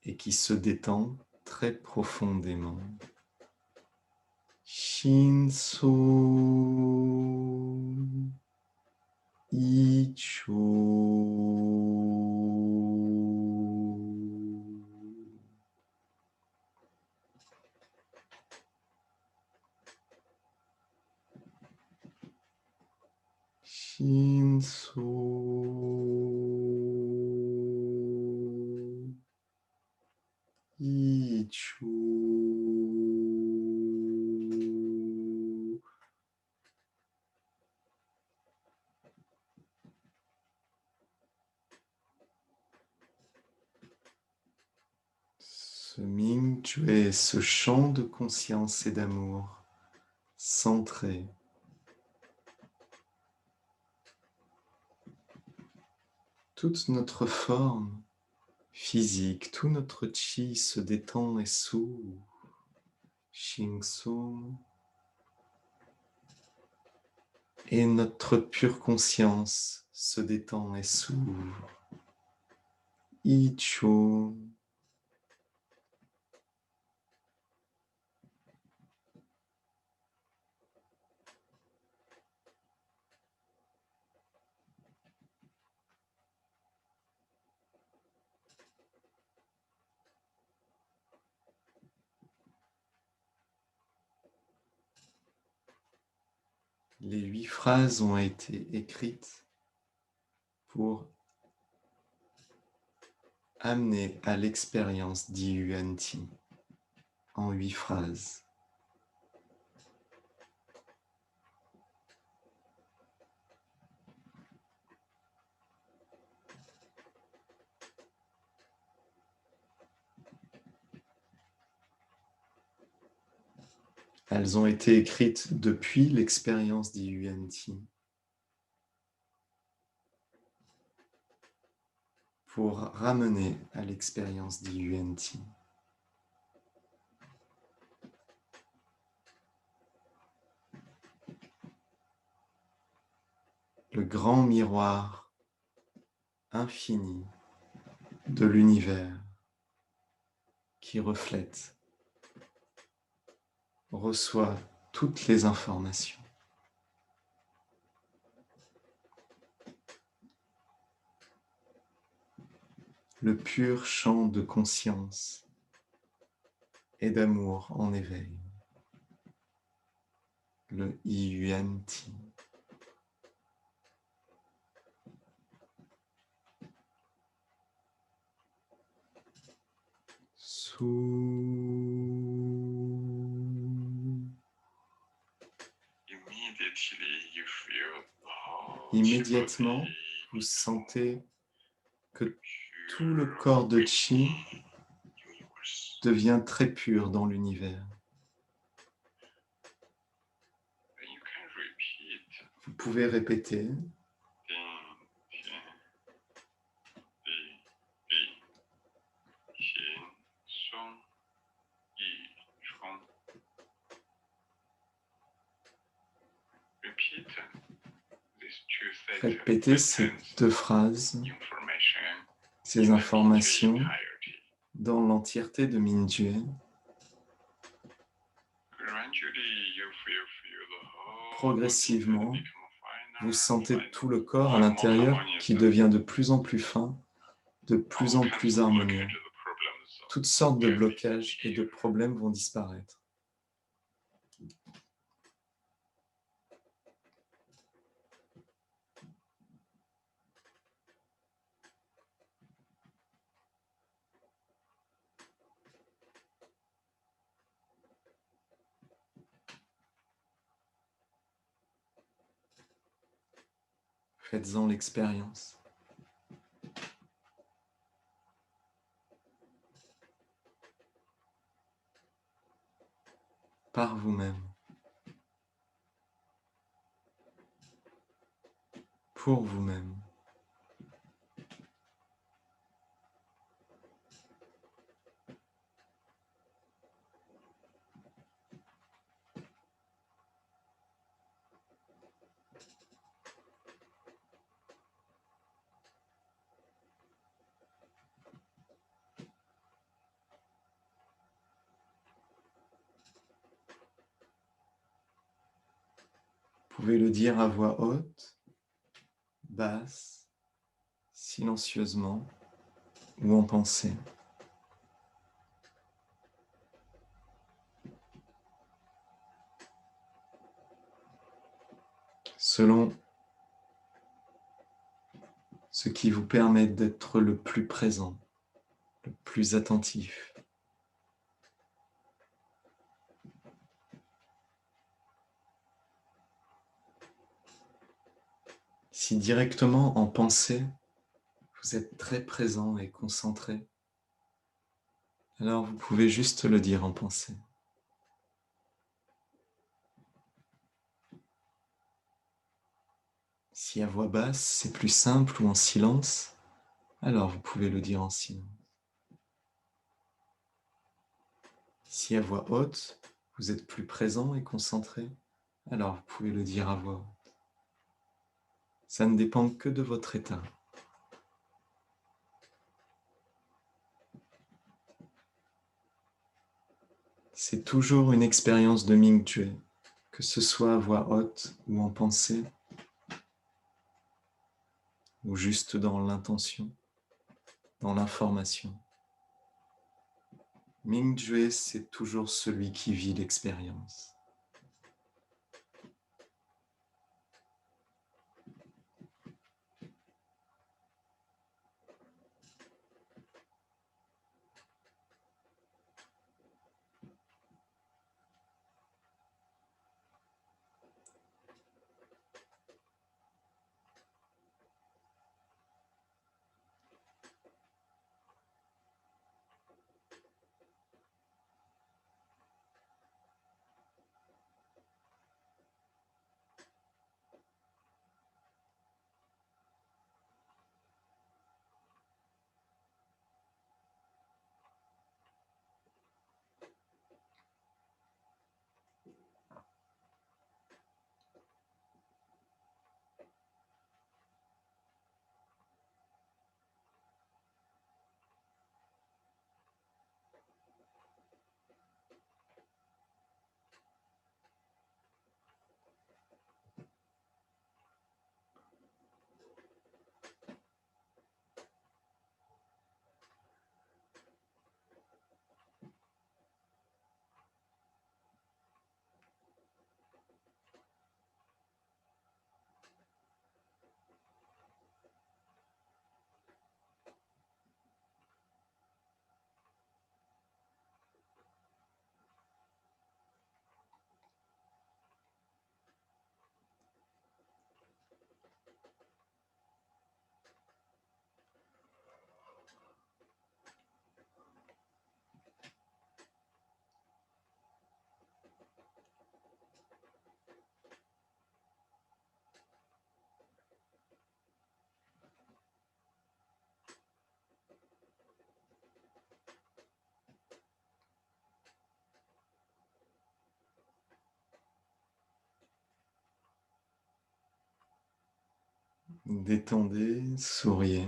Et qui se détend très profondément. Shinso Icho. Shinso Icho. Ce Ming-Chue, ce champ de conscience et d'amour centré. Toute notre forme physique, tout notre chi se détend et s'ouvre. Shingso. Et notre pure conscience se détend et s'ouvre. Icho. Les 8 phrases ont été écrites pour amener à l'expérience d'Yuan-Ti en 8 phrases. Elles ont été écrites depuis l'expérience d'Yuan-Ti pour ramener à l'expérience d'Yuan-Ti. Le grand miroir infini de l'univers qui reflète, reçoit toutes les informations. Le pur champ de conscience et d'amour en éveil. Le Yuan-Ti. Immédiatement, vous sentez que tout le corps de Qi devient très pur dans l'univers. Vous pouvez répéter. Répétez ces 2 phrases, ces informations dans l'entièreté de Mingyue. Progressivement, vous sentez tout le corps à l'intérieur qui devient de plus en plus fin, de plus en plus harmonieux. Toutes sortes de blocages et de problèmes vont disparaître. Faites-en l'expérience. Par vous-même. Pour vous-même. Vous pouvez le dire à voix haute, basse, silencieusement ou en pensée. Selon ce qui vous permet d'être le plus présent, le plus attentif. Si directement en pensée, vous êtes très présent et concentré, alors vous pouvez juste le dire en pensée. Si à voix basse, c'est plus simple ou en silence, alors vous pouvez le dire en silence. Si à voix haute, vous êtes plus présent et concentré, alors vous pouvez le dire à voix haute. Ça ne dépend que de votre état. C'est toujours une expérience de Ming-Tue, que ce soit à voix haute ou en pensée, ou juste dans l'intention, dans l'information. Ming-Tue, c'est toujours celui qui vit l'expérience. Détendez, souriez.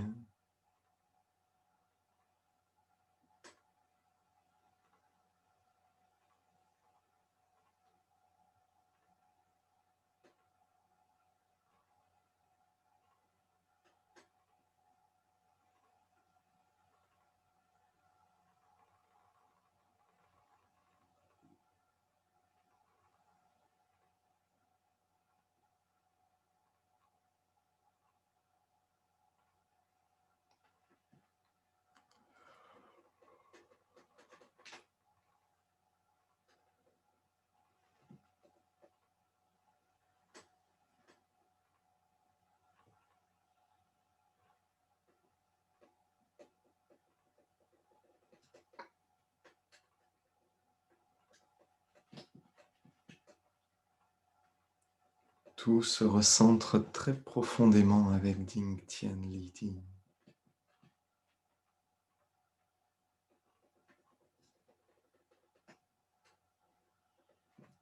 Tout se recentre très profondément avec Ding Tian Li Ting.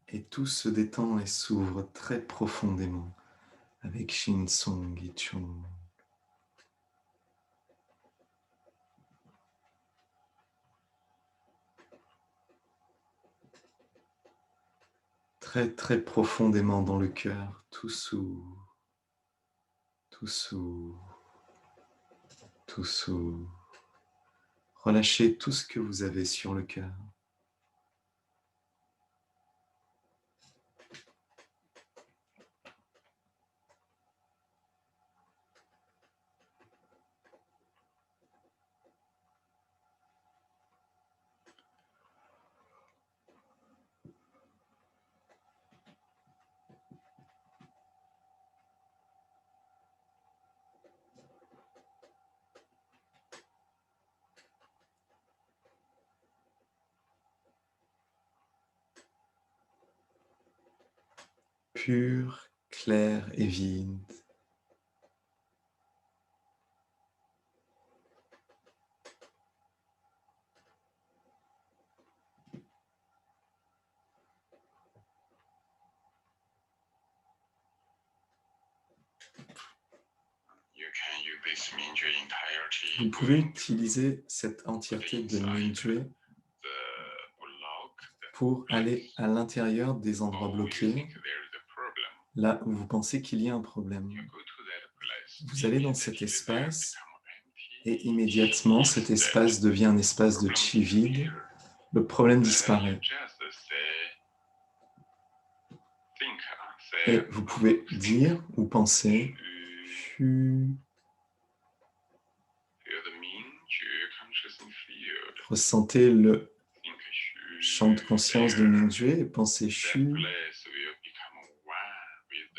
Et tout se détend et s'ouvre très profondément avec Shin Song et Chung. Très très profondément dans le cœur, tout s'ouvre, tout s'ouvre, tout s'ouvre. Relâchez tout ce que vous avez sur le cœur. Pur, clair et vide. Vous pouvez utiliser cette entièreté de Mingjue pour aller à l'intérieur des endroits bloqués, là où vous pensez qu'il y a un problème. Vous allez dans cet espace et immédiatement, cet espace devient un espace de chi vide. Le problème disparaît. Et vous pouvez dire ou penser Shu. Ressentez le champ de conscience de Mingjue et pensez Shu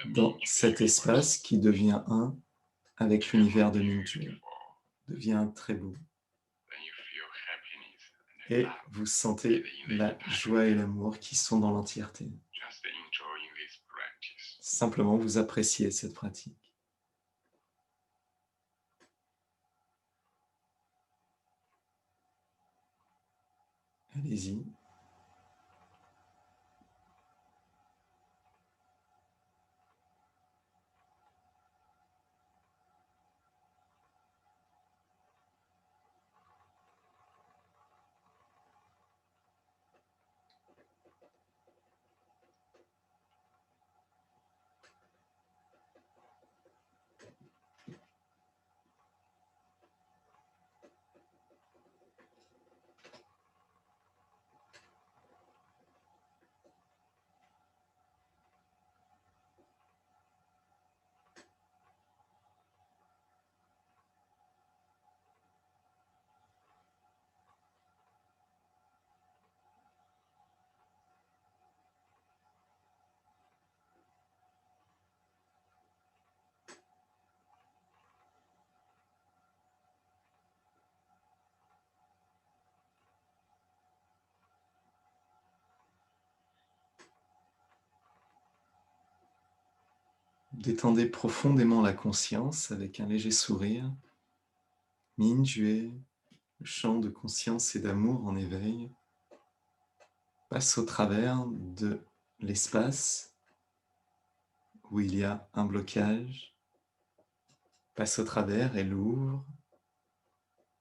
dans cet espace qui devient un avec l'univers de Mingjue, devient très beau. Et vous sentez la joie et l'amour qui sont dans l'entièreté. Simplement, vous appréciez cette pratique. Allez-y. Détendez profondément la conscience avec un léger sourire. Mingjue, le champ de conscience et d'amour en éveil, passe au travers de l'espace où il y a un blocage, passe au travers et l'ouvre.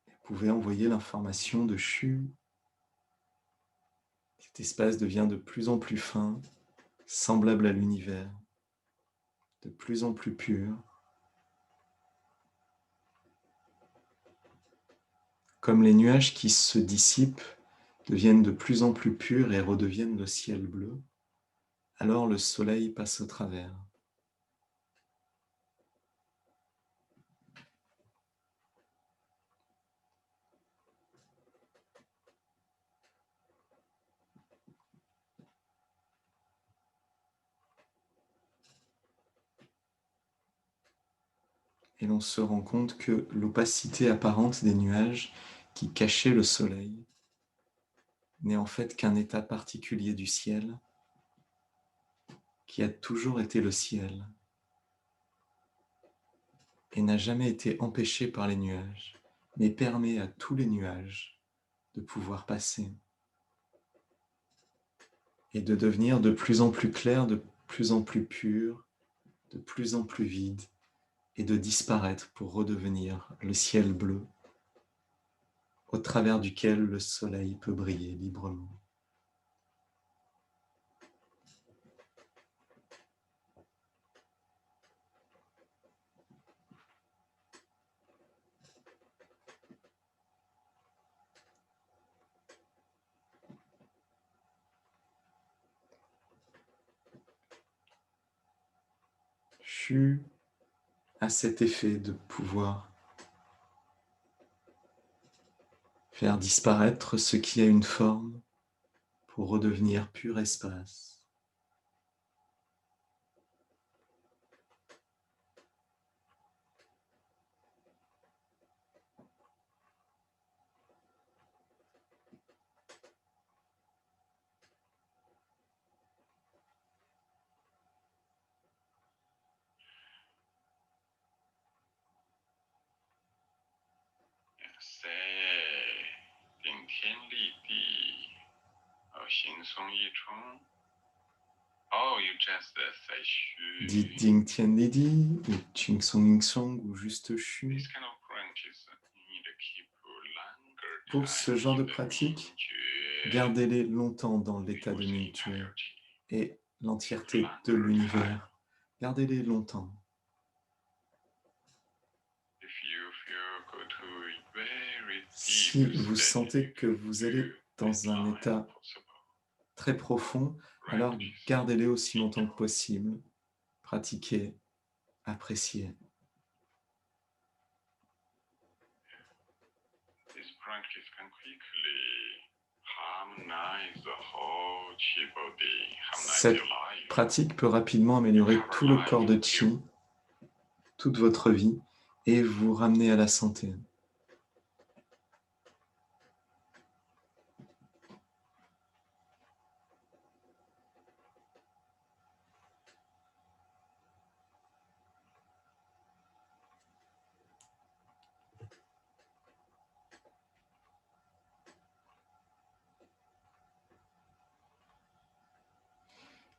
Vous pouvez envoyer l'information de Shu. Cet espace devient de plus en plus fin, semblable à l'univers, de plus en plus pur. Comme les nuages qui se dissipent deviennent de plus en plus purs et redeviennent le ciel bleu, alors le soleil passe au travers. Et l'on se rend compte que l'opacité apparente des nuages qui cachaient le soleil n'est en fait qu'un état particulier du ciel qui a toujours été le ciel et n'a jamais été empêché par les nuages, mais permet à tous les nuages de pouvoir passer et de devenir de plus en plus clair, de plus en plus pur, de plus en plus vide, et de disparaître pour redevenir le ciel bleu, au travers duquel le soleil peut briller librement. Shu a cet effet de pouvoir faire disparaître ce qui a une forme pour redevenir pur espace. Dites Ding Tian Li Di, ou Ching Song Ing Song, ou juste Shu. Pour ce genre de pratique, gardez-les longtemps dans l'état de Ming Tue et l'entièreté de l'univers. Gardez-les longtemps. Si vous sentez que vous allez dans un état très profond, alors gardez-les aussi longtemps que possible. Pratiquez, appréciez. Cette pratique peut rapidement améliorer tout le corps de Qi, toute votre vie, et vous ramener à la santé.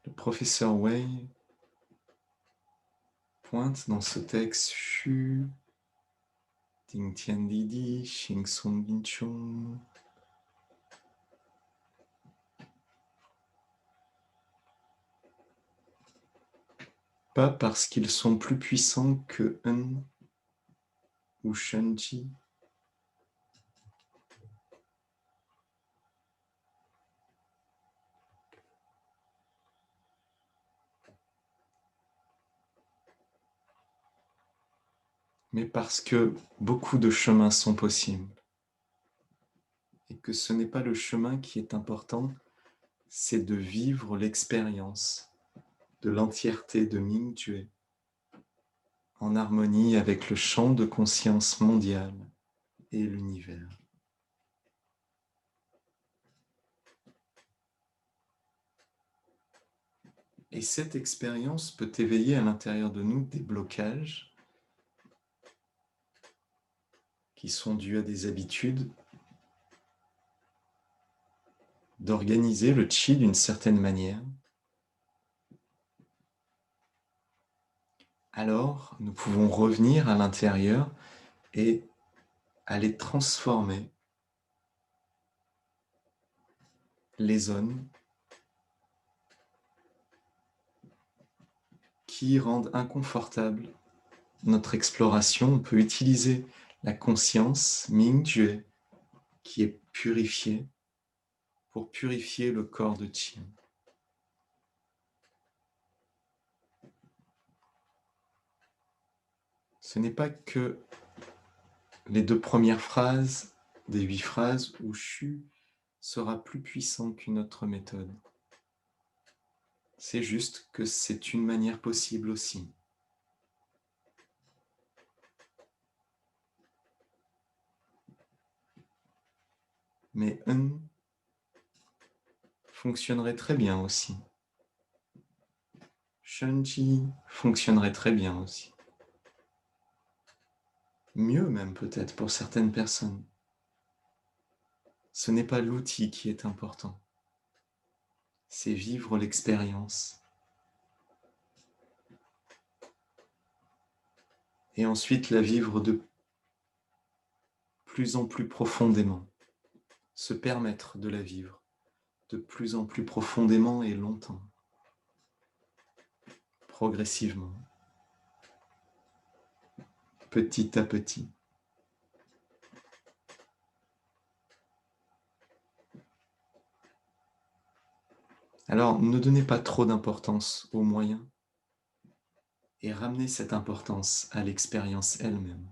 Le professeur Wei pointe dans ce texte Shu, Ding Tian Li Di, Xing Song Bin Chung. Pas parce qu'ils sont plus puissants que Un ou Shenji, mais parce que beaucoup de chemins sont possibles. Et que ce n'est pas le chemin qui est important, c'est de vivre l'expérience de l'entièreté de Ming Tue, en harmonie avec le champ de conscience mondial et l'univers. Et cette expérience peut éveiller à l'intérieur de nous des blocages qui sont dus à des habitudes d'organiser le Qi d'une certaine manière. Alors, nous pouvons revenir à l'intérieur et aller transformer les zones qui rendent inconfortable notre exploration. On peut utiliser la conscience Ming Tue qui est purifiée pour purifier le corps de Qi. Ce n'est pas que les 2 premières phrases des 8 phrases où Shu sera plus puissant qu'une autre méthode. C'est juste que c'est une manière possible aussi. Mais Un fonctionnerait très bien aussi. Shunji fonctionnerait très bien aussi. Mieux même peut-être pour certaines personnes. Ce n'est pas l'outil qui est important, c'est vivre l'expérience. Et ensuite la vivre de plus en plus profondément, se permettre de la vivre de plus en plus profondément et longtemps, progressivement, petit à petit. Alors, ne donnez pas trop d'importance aux moyens et ramenez cette importance à l'expérience elle-même.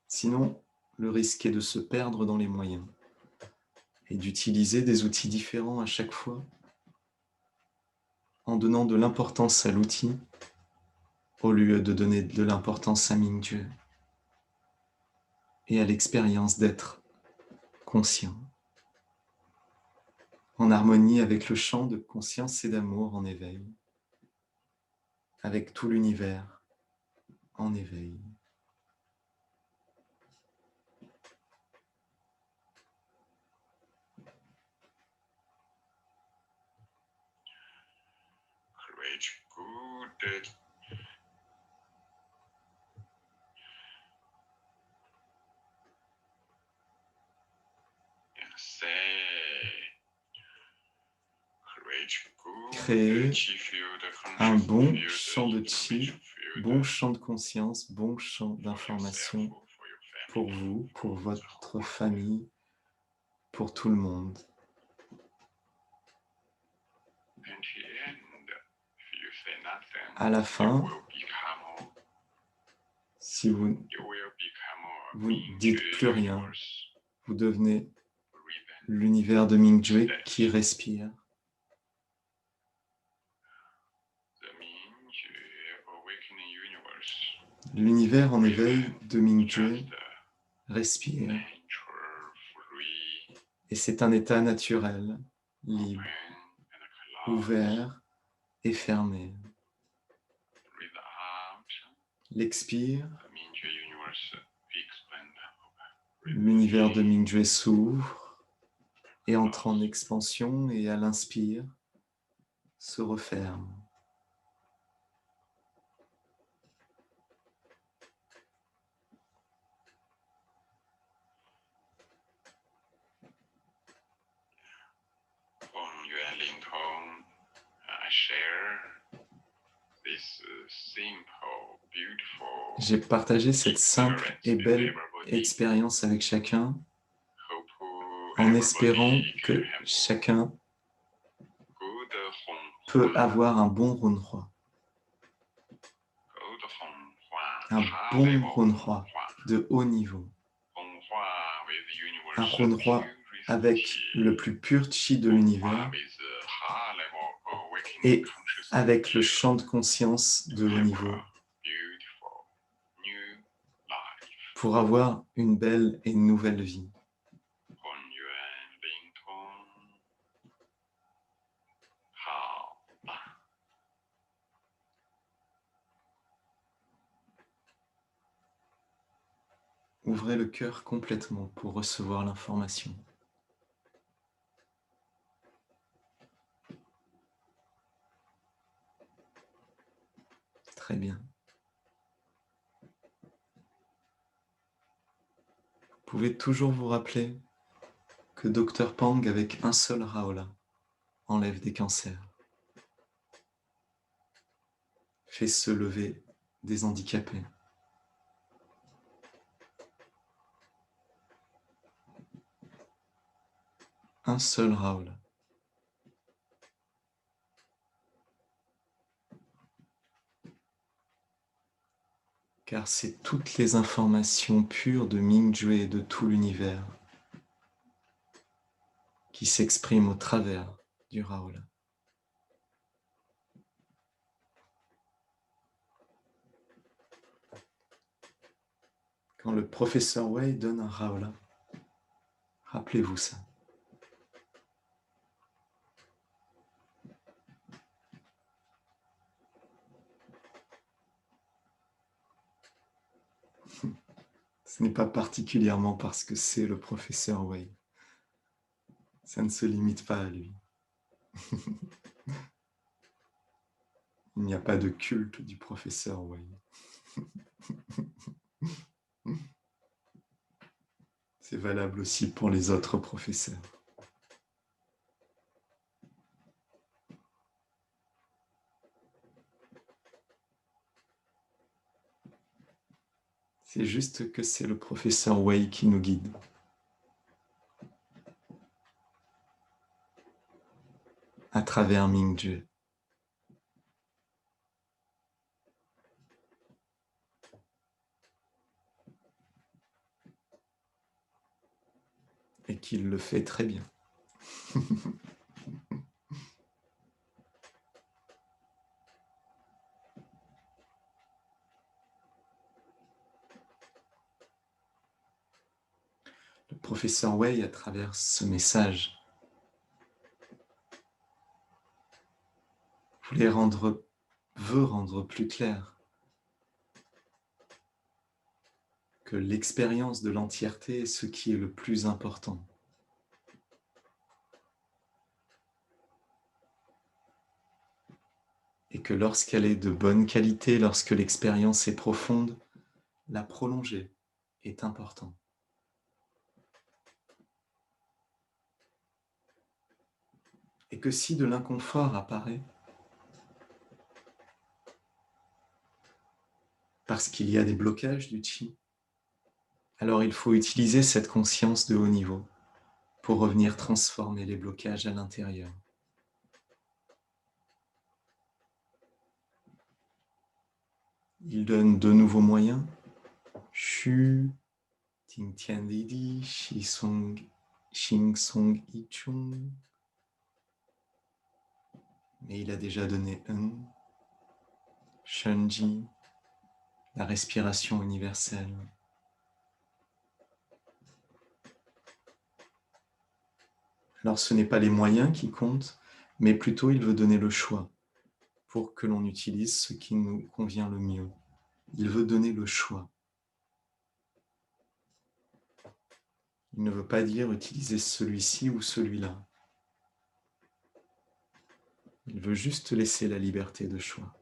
Sinon, le risque est de se perdre dans les moyens et d'utiliser des outils différents à chaque fois en donnant de l'importance à l'outil au lieu de donner de l'importance à Mingdieu et à l'expérience d'être conscient, en harmonie avec le champ de conscience et d'amour en éveil, avec tout l'univers en éveil. Great, good. Créer un bon champ de chi, bon champ de conscience, bon champ d'information pour vous, pour votre famille, pour tout le monde. À la fin, si vous ne dites plus rien, vous devenez l'univers de Mingdieu qui respire. L'univers en éveil de Mingdieu respire. Et c'est un état naturel, libre, ouvert et fermé. L'expire, l'univers de Mingdieu s'ouvre et entre en expansion et à l'inspire, se referme. J'ai partagé cette simple et belle expérience avec chacun en espérant que chacun peut avoir un bon Runhua. Un bon Runhua de haut niveau. Un Runhua avec le plus pur chi de l'univers et avec le champ de conscience de haut niveau pour avoir une belle et nouvelle vie. Ouvrez le cœur complètement pour recevoir l'information. Très bien. Vous pouvez toujours vous rappeler que Dr Pang, avec un seul Raola, enlève des cancers, fait se lever des handicapés. Un seul Raola. Car c'est toutes les informations pures de Mingdieu et de tout l'univers qui s'expriment au travers du Raola. Quand le professeur Wei donne un Raola, rappelez-vous ça. Ce n'est pas particulièrement parce que c'est le professeur Wei. Ça ne se limite pas à lui. Il n'y a pas de culte du professeur Wei. C'est valable aussi pour les autres professeurs. C'est juste que c'est le professeur Wei qui nous guide. À travers Mingjue. Et qu'il le fait très bien. Le professeur Wei, à travers ce message, veut rendre plus clair que l'expérience de l'entièreté est ce qui est le plus important. Et que lorsqu'elle est de bonne qualité, lorsque l'expérience est profonde, la prolonger est important. Et que si de l'inconfort apparaît, parce qu'il y a des blocages du chi, alors il faut utiliser cette conscience de haut niveau pour revenir transformer les blocages à l'intérieur. Il donne de nouveaux moyens. Shu, Ting Tian Lidi, Shi Song, Xing Song I Chung. Mais il a déjà donné Shunji, la respiration universelle. Alors ce n'est pas les moyens qui comptent, mais plutôt il veut donner le choix pour que l'on utilise ce qui nous convient le mieux. Il veut donner le choix. Il ne veut pas dire utiliser celui-ci ou celui-là. Il veut juste laisser la liberté de choix.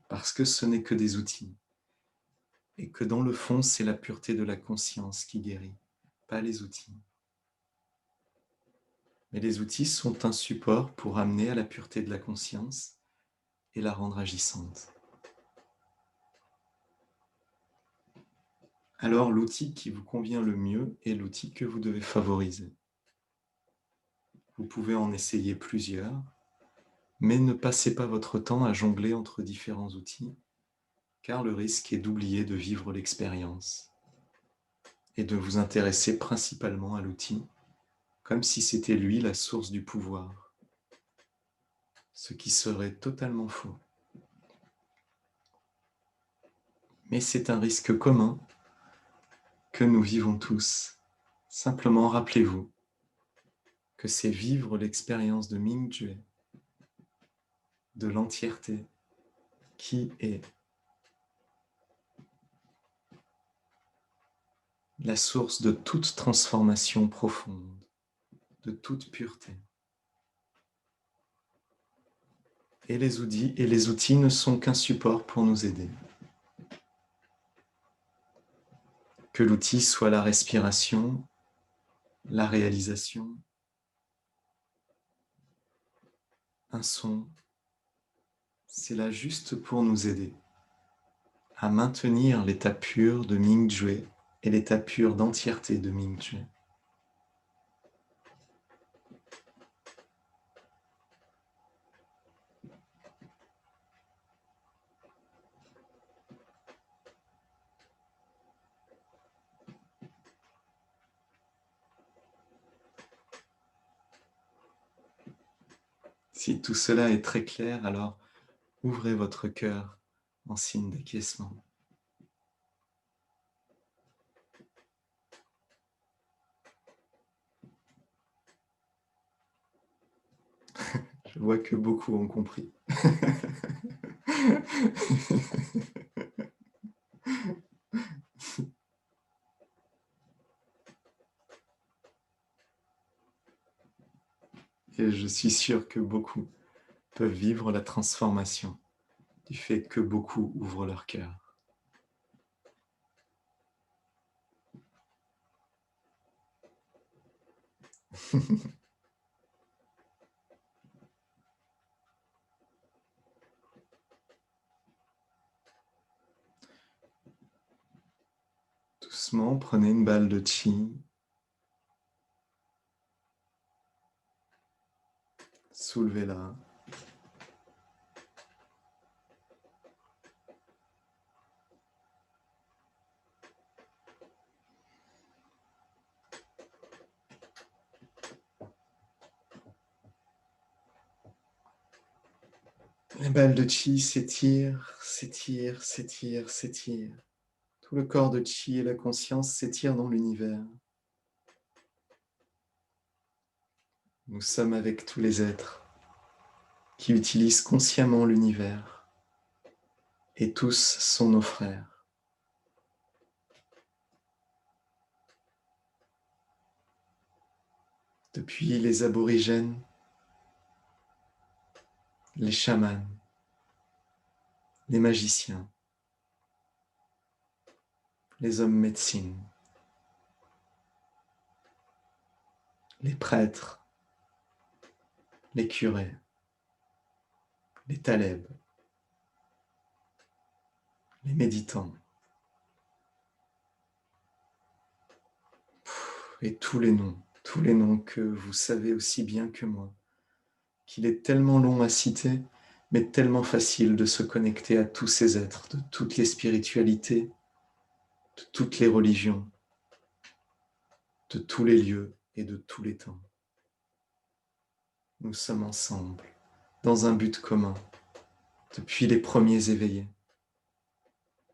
Parce que ce n'est que des outils. Et que dans le fond, c'est la pureté de la conscience qui guérit, pas les outils. Mais les outils sont un support pour amener à la pureté de la conscience et la rendre agissante. Alors l'outil qui vous convient le mieux est l'outil que vous devez favoriser. Vous pouvez en essayer plusieurs, mais ne passez pas votre temps à jongler entre différents outils, car le risque est d'oublier de vivre l'expérience et de vous intéresser principalement à l'outil, comme si c'était lui la source du pouvoir, ce qui serait totalement faux. Mais c'est un risque commun que nous vivons tous. Simplement rappelez-vous que c'est vivre l'expérience de Mingjue, de l'entièreté, qui est la source de toute transformation profonde, de toute pureté. Et les outils ne sont qu'un support pour nous aider. Que l'outil soit la respiration, la réalisation, un son, c'est là juste pour nous aider à maintenir l'état pur de Mingjue et l'état pur d'entièreté de Mingjue. Si tout cela est très clair, alors ouvrez votre cœur en signe d'acquiescement. Je vois que beaucoup ont compris. Et je suis sûr que beaucoup peuvent vivre la transformation du fait que beaucoup ouvrent leur cœur. Doucement, prenez une balle de chi. Soulevez-la. Les balles de chi s'étirent, s'étirent, s'étirent, s'étirent. Tout le corps de chi et la conscience s'étirent dans l'univers. Nous sommes avec tous les êtres qui utilisent consciemment l'univers et tous sont nos frères. Depuis les aborigènes, les chamans, les magiciens, les hommes médecine, les prêtres, les curés, les talebs, les méditants, et tous les noms que vous savez aussi bien que moi, qu'il est tellement long à citer, mais tellement facile de se connecter à tous ces êtres, de toutes les spiritualités, de toutes les religions, de tous les lieux et de tous les temps. Nous sommes ensemble, dans un but commun, depuis les premiers éveillés.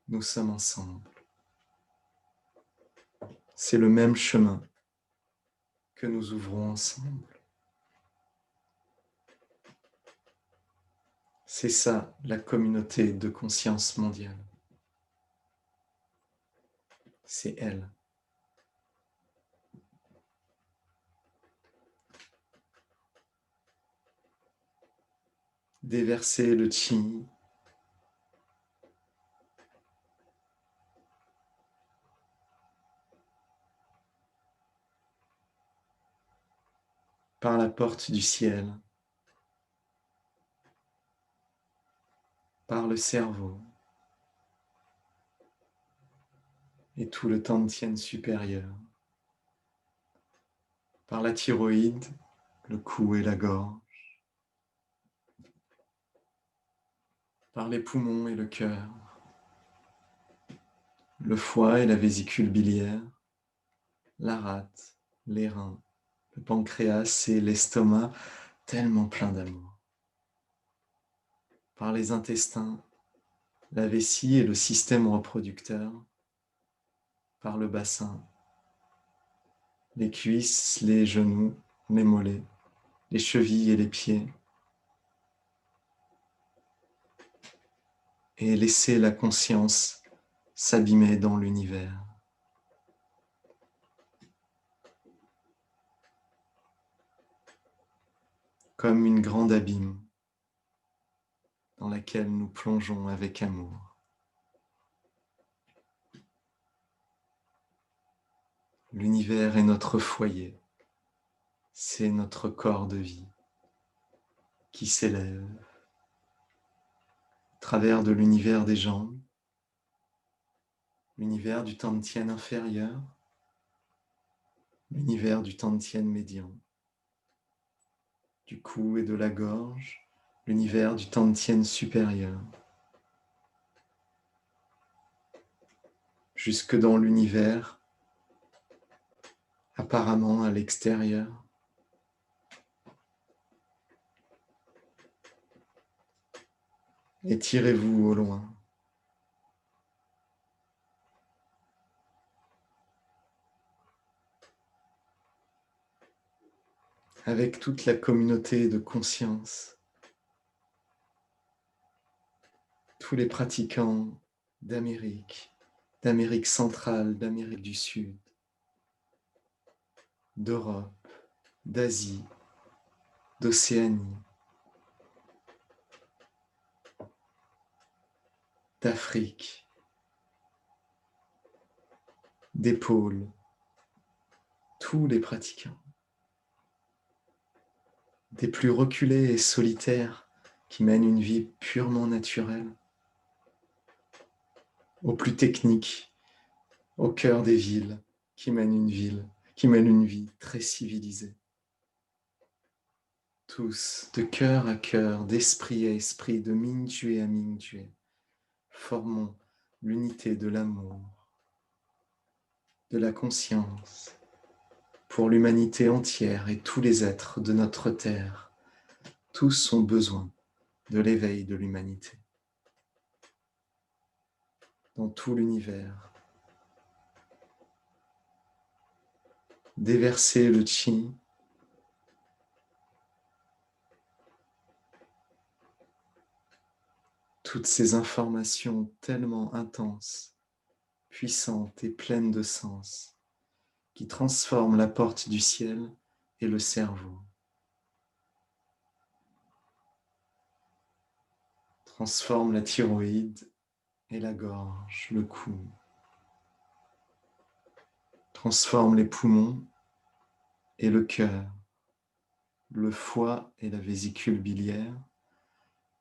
Nous sommes ensemble. C'est le même chemin que nous ouvrons ensemble. C'est ça, la communauté de conscience mondiale. C'est elle. Déverser le chi par la porte du ciel, par le cerveau et tout le tantien supérieur, par la thyroïde, le cou et la gorge, par les poumons et le cœur, le foie et la vésicule biliaire, la rate, les reins, le pancréas et l'estomac, tellement plein d'amour, par les intestins, la vessie et le système reproducteur, par le bassin, les cuisses, les genoux, les mollets, les chevilles et les pieds, et laisser la conscience s'abîmer dans l'univers. Comme une grande abîme dans laquelle nous plongeons avec amour. L'univers est notre foyer, c'est notre corps de vie qui s'élève à travers de l'univers des jambes, l'univers du tantien inférieur, l'univers du tantien médian, du cou et de la gorge, l'univers du tantien supérieur, jusque dans l'univers apparemment à l'extérieur. Étirez-vous au loin. Avec toute la communauté de conscience, tous les pratiquants d'Amérique centrale, d'Amérique du Sud, d'Europe, d'Asie, d'Océanie, d'Afrique, des pôles, tous les pratiquants, des plus reculés et solitaires qui mènent une vie purement naturelle, aux plus techniques, au cœur des villes, qui mènent une vie très civilisée. Tous, de cœur à cœur, d'esprit à esprit, de Mingyue à Mingyue, formons l'unité de l'amour, de la conscience, pour l'humanité entière et tous les êtres de notre terre. Tous ont besoin de l'éveil de l'humanité. Dans tout l'univers, déverser le Qi, toutes ces informations tellement intenses, puissantes et pleines de sens, qui transforment la porte du ciel et le cerveau, transforment la thyroïde et la gorge, le cou, transforment les poumons et le cœur, le foie et la vésicule biliaire,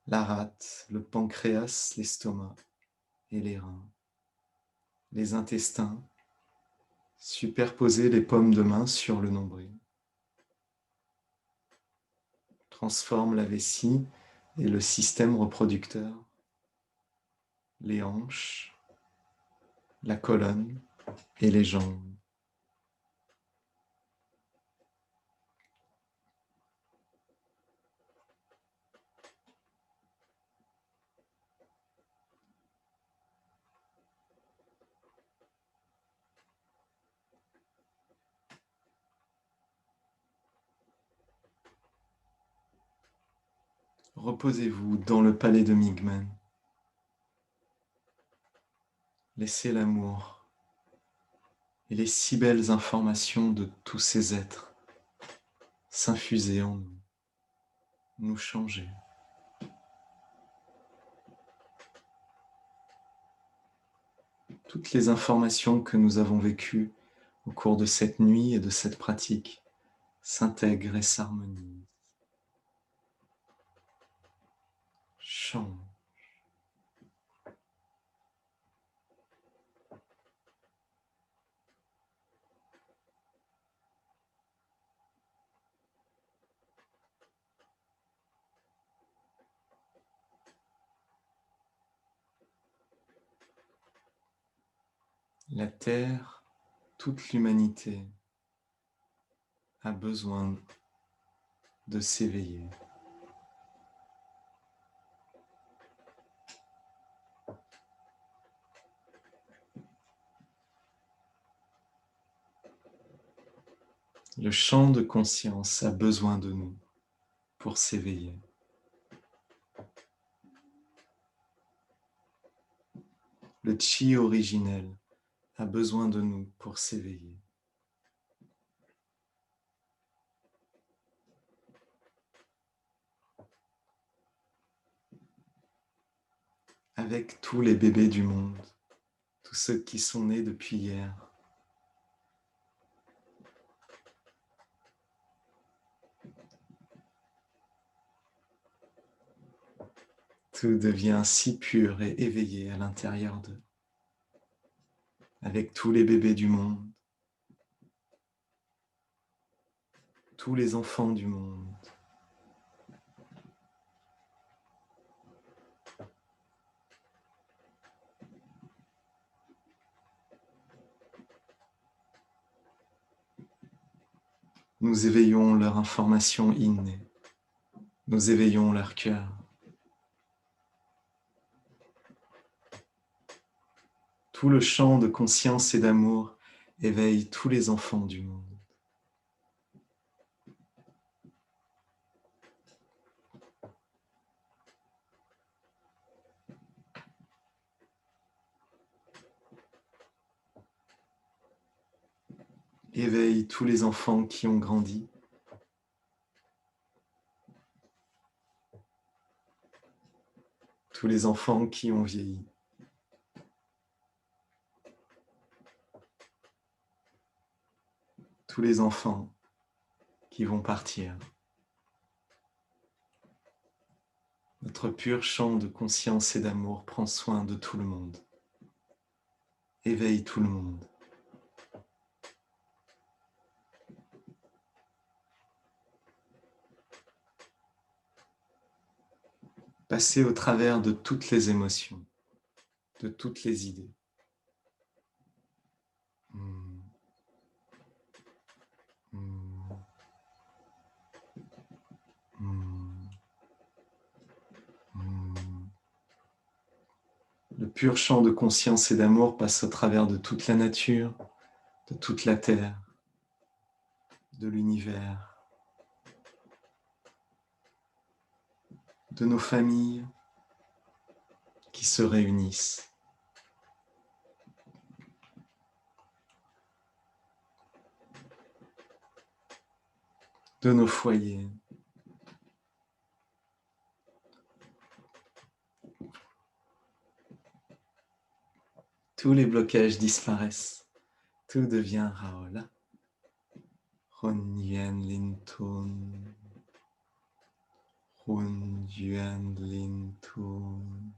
la rate, le pancréas, l'estomac et les reins, les intestins, superposer les paumes de main sur le nombril, transforme la vessie et le système reproducteur, les hanches, la colonne et les jambes. Reposez-vous dans le palais de Mingmen. Laissez l'amour et les si belles informations de tous ces êtres s'infuser en nous, nous changer. Toutes les informations que nous avons vécues au cours de cette nuit et de cette pratique s'intègrent et s'harmonisent. Chant. La Terre, toute l'humanité a besoin de s'éveiller. Le champ de conscience a besoin de nous pour s'éveiller. Le Qi originel a besoin de nous pour s'éveiller. Avec tous les bébés du monde, tous ceux qui sont nés depuis hier, tout devient si pur et éveillé à l'intérieur d'eux. Avec tous les bébés du monde, tous les enfants du monde, nous éveillons leur information innée, nous éveillons leur cœur. Tout le champ de conscience et d'amour éveille tous les enfants du monde. Éveille tous les enfants qui ont grandi. tous les enfants qui ont vieilli. Tous les enfants qui vont partir. Notre pur champ de conscience et d'amour prend soin de tout le monde. Éveille tout le monde. Passez au travers de toutes les émotions, de toutes les idées. Le pur champ de conscience et d'amour passe au travers de toute la nature, de toute la terre, de l'univers, de nos familles qui se réunissent. De nos foyers. Tous les blocages disparaissent. Tout devient Raola. Hun Yuan Lin Tun. Hun Yuan Lin Tun.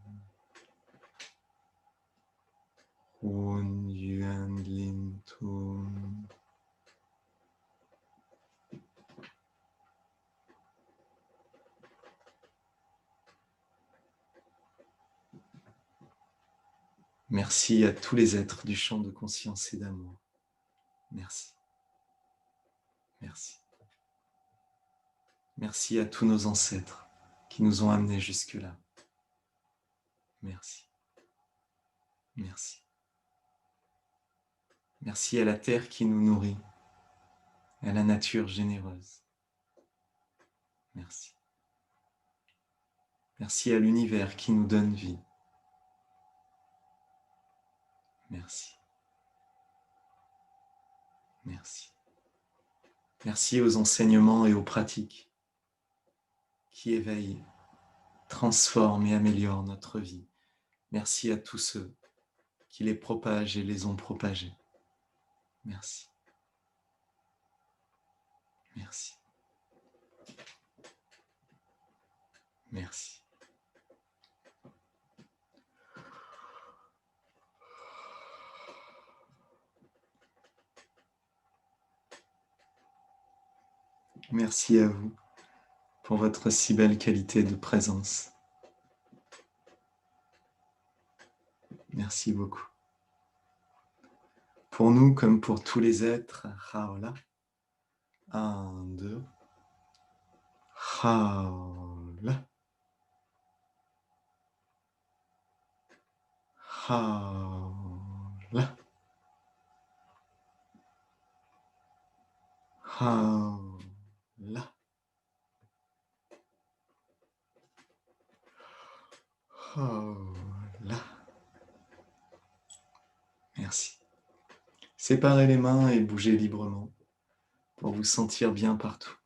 Hun Yuan Lin Tun. Merci à tous les êtres du champ de conscience et d'amour. Merci. Merci. Merci à tous nos ancêtres qui nous ont amenés jusque-là. Merci. Merci. Merci à la terre qui nous nourrit, à la nature généreuse. Merci. Merci à l'univers qui nous donne vie. Merci. Merci. Merci aux enseignements et aux pratiques qui éveillent, transforment et améliorent notre vie. Merci à tous ceux qui les propagent et les ont propagés. Merci. Merci. Merci. Merci à vous pour votre si belle qualité de présence. Merci beaucoup. Pour nous, comme pour tous les êtres, Raola. 1, 2. Raola. Raola. Raola. Raola. Merci. Séparez les mains et bougez librement pour vous sentir bien partout.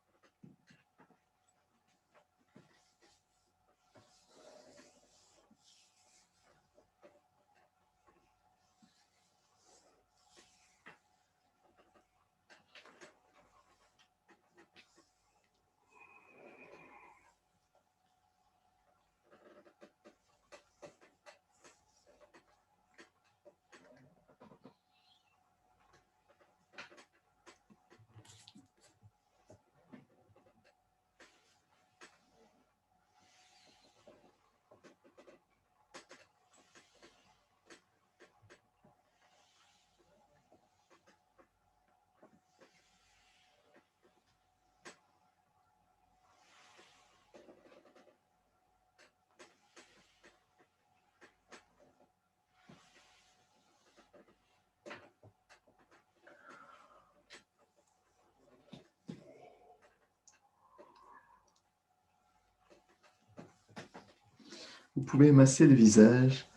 Vous pouvez masser le visage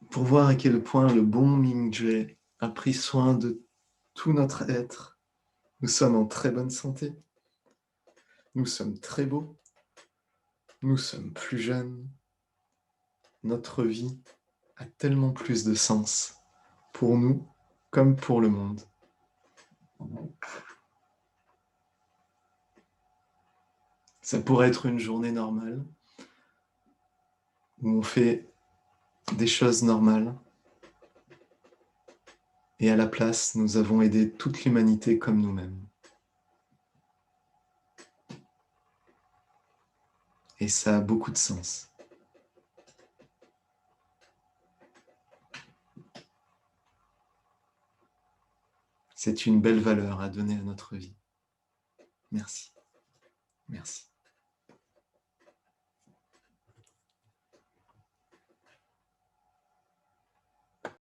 pour voir à quel point le bon Mingjue a pris soin de tout notre être. Nous sommes en très bonne santé. Nous sommes très beaux. nous sommes plus jeunes, notre vie a tellement plus de sens pour nous comme pour le monde. Ça pourrait être une journée normale où on fait des choses normales et à la place, nous avons aidé toute l'humanité comme nous-mêmes. Et ça a beaucoup de sens. C'est une belle valeur à donner à notre vie. Merci. Merci.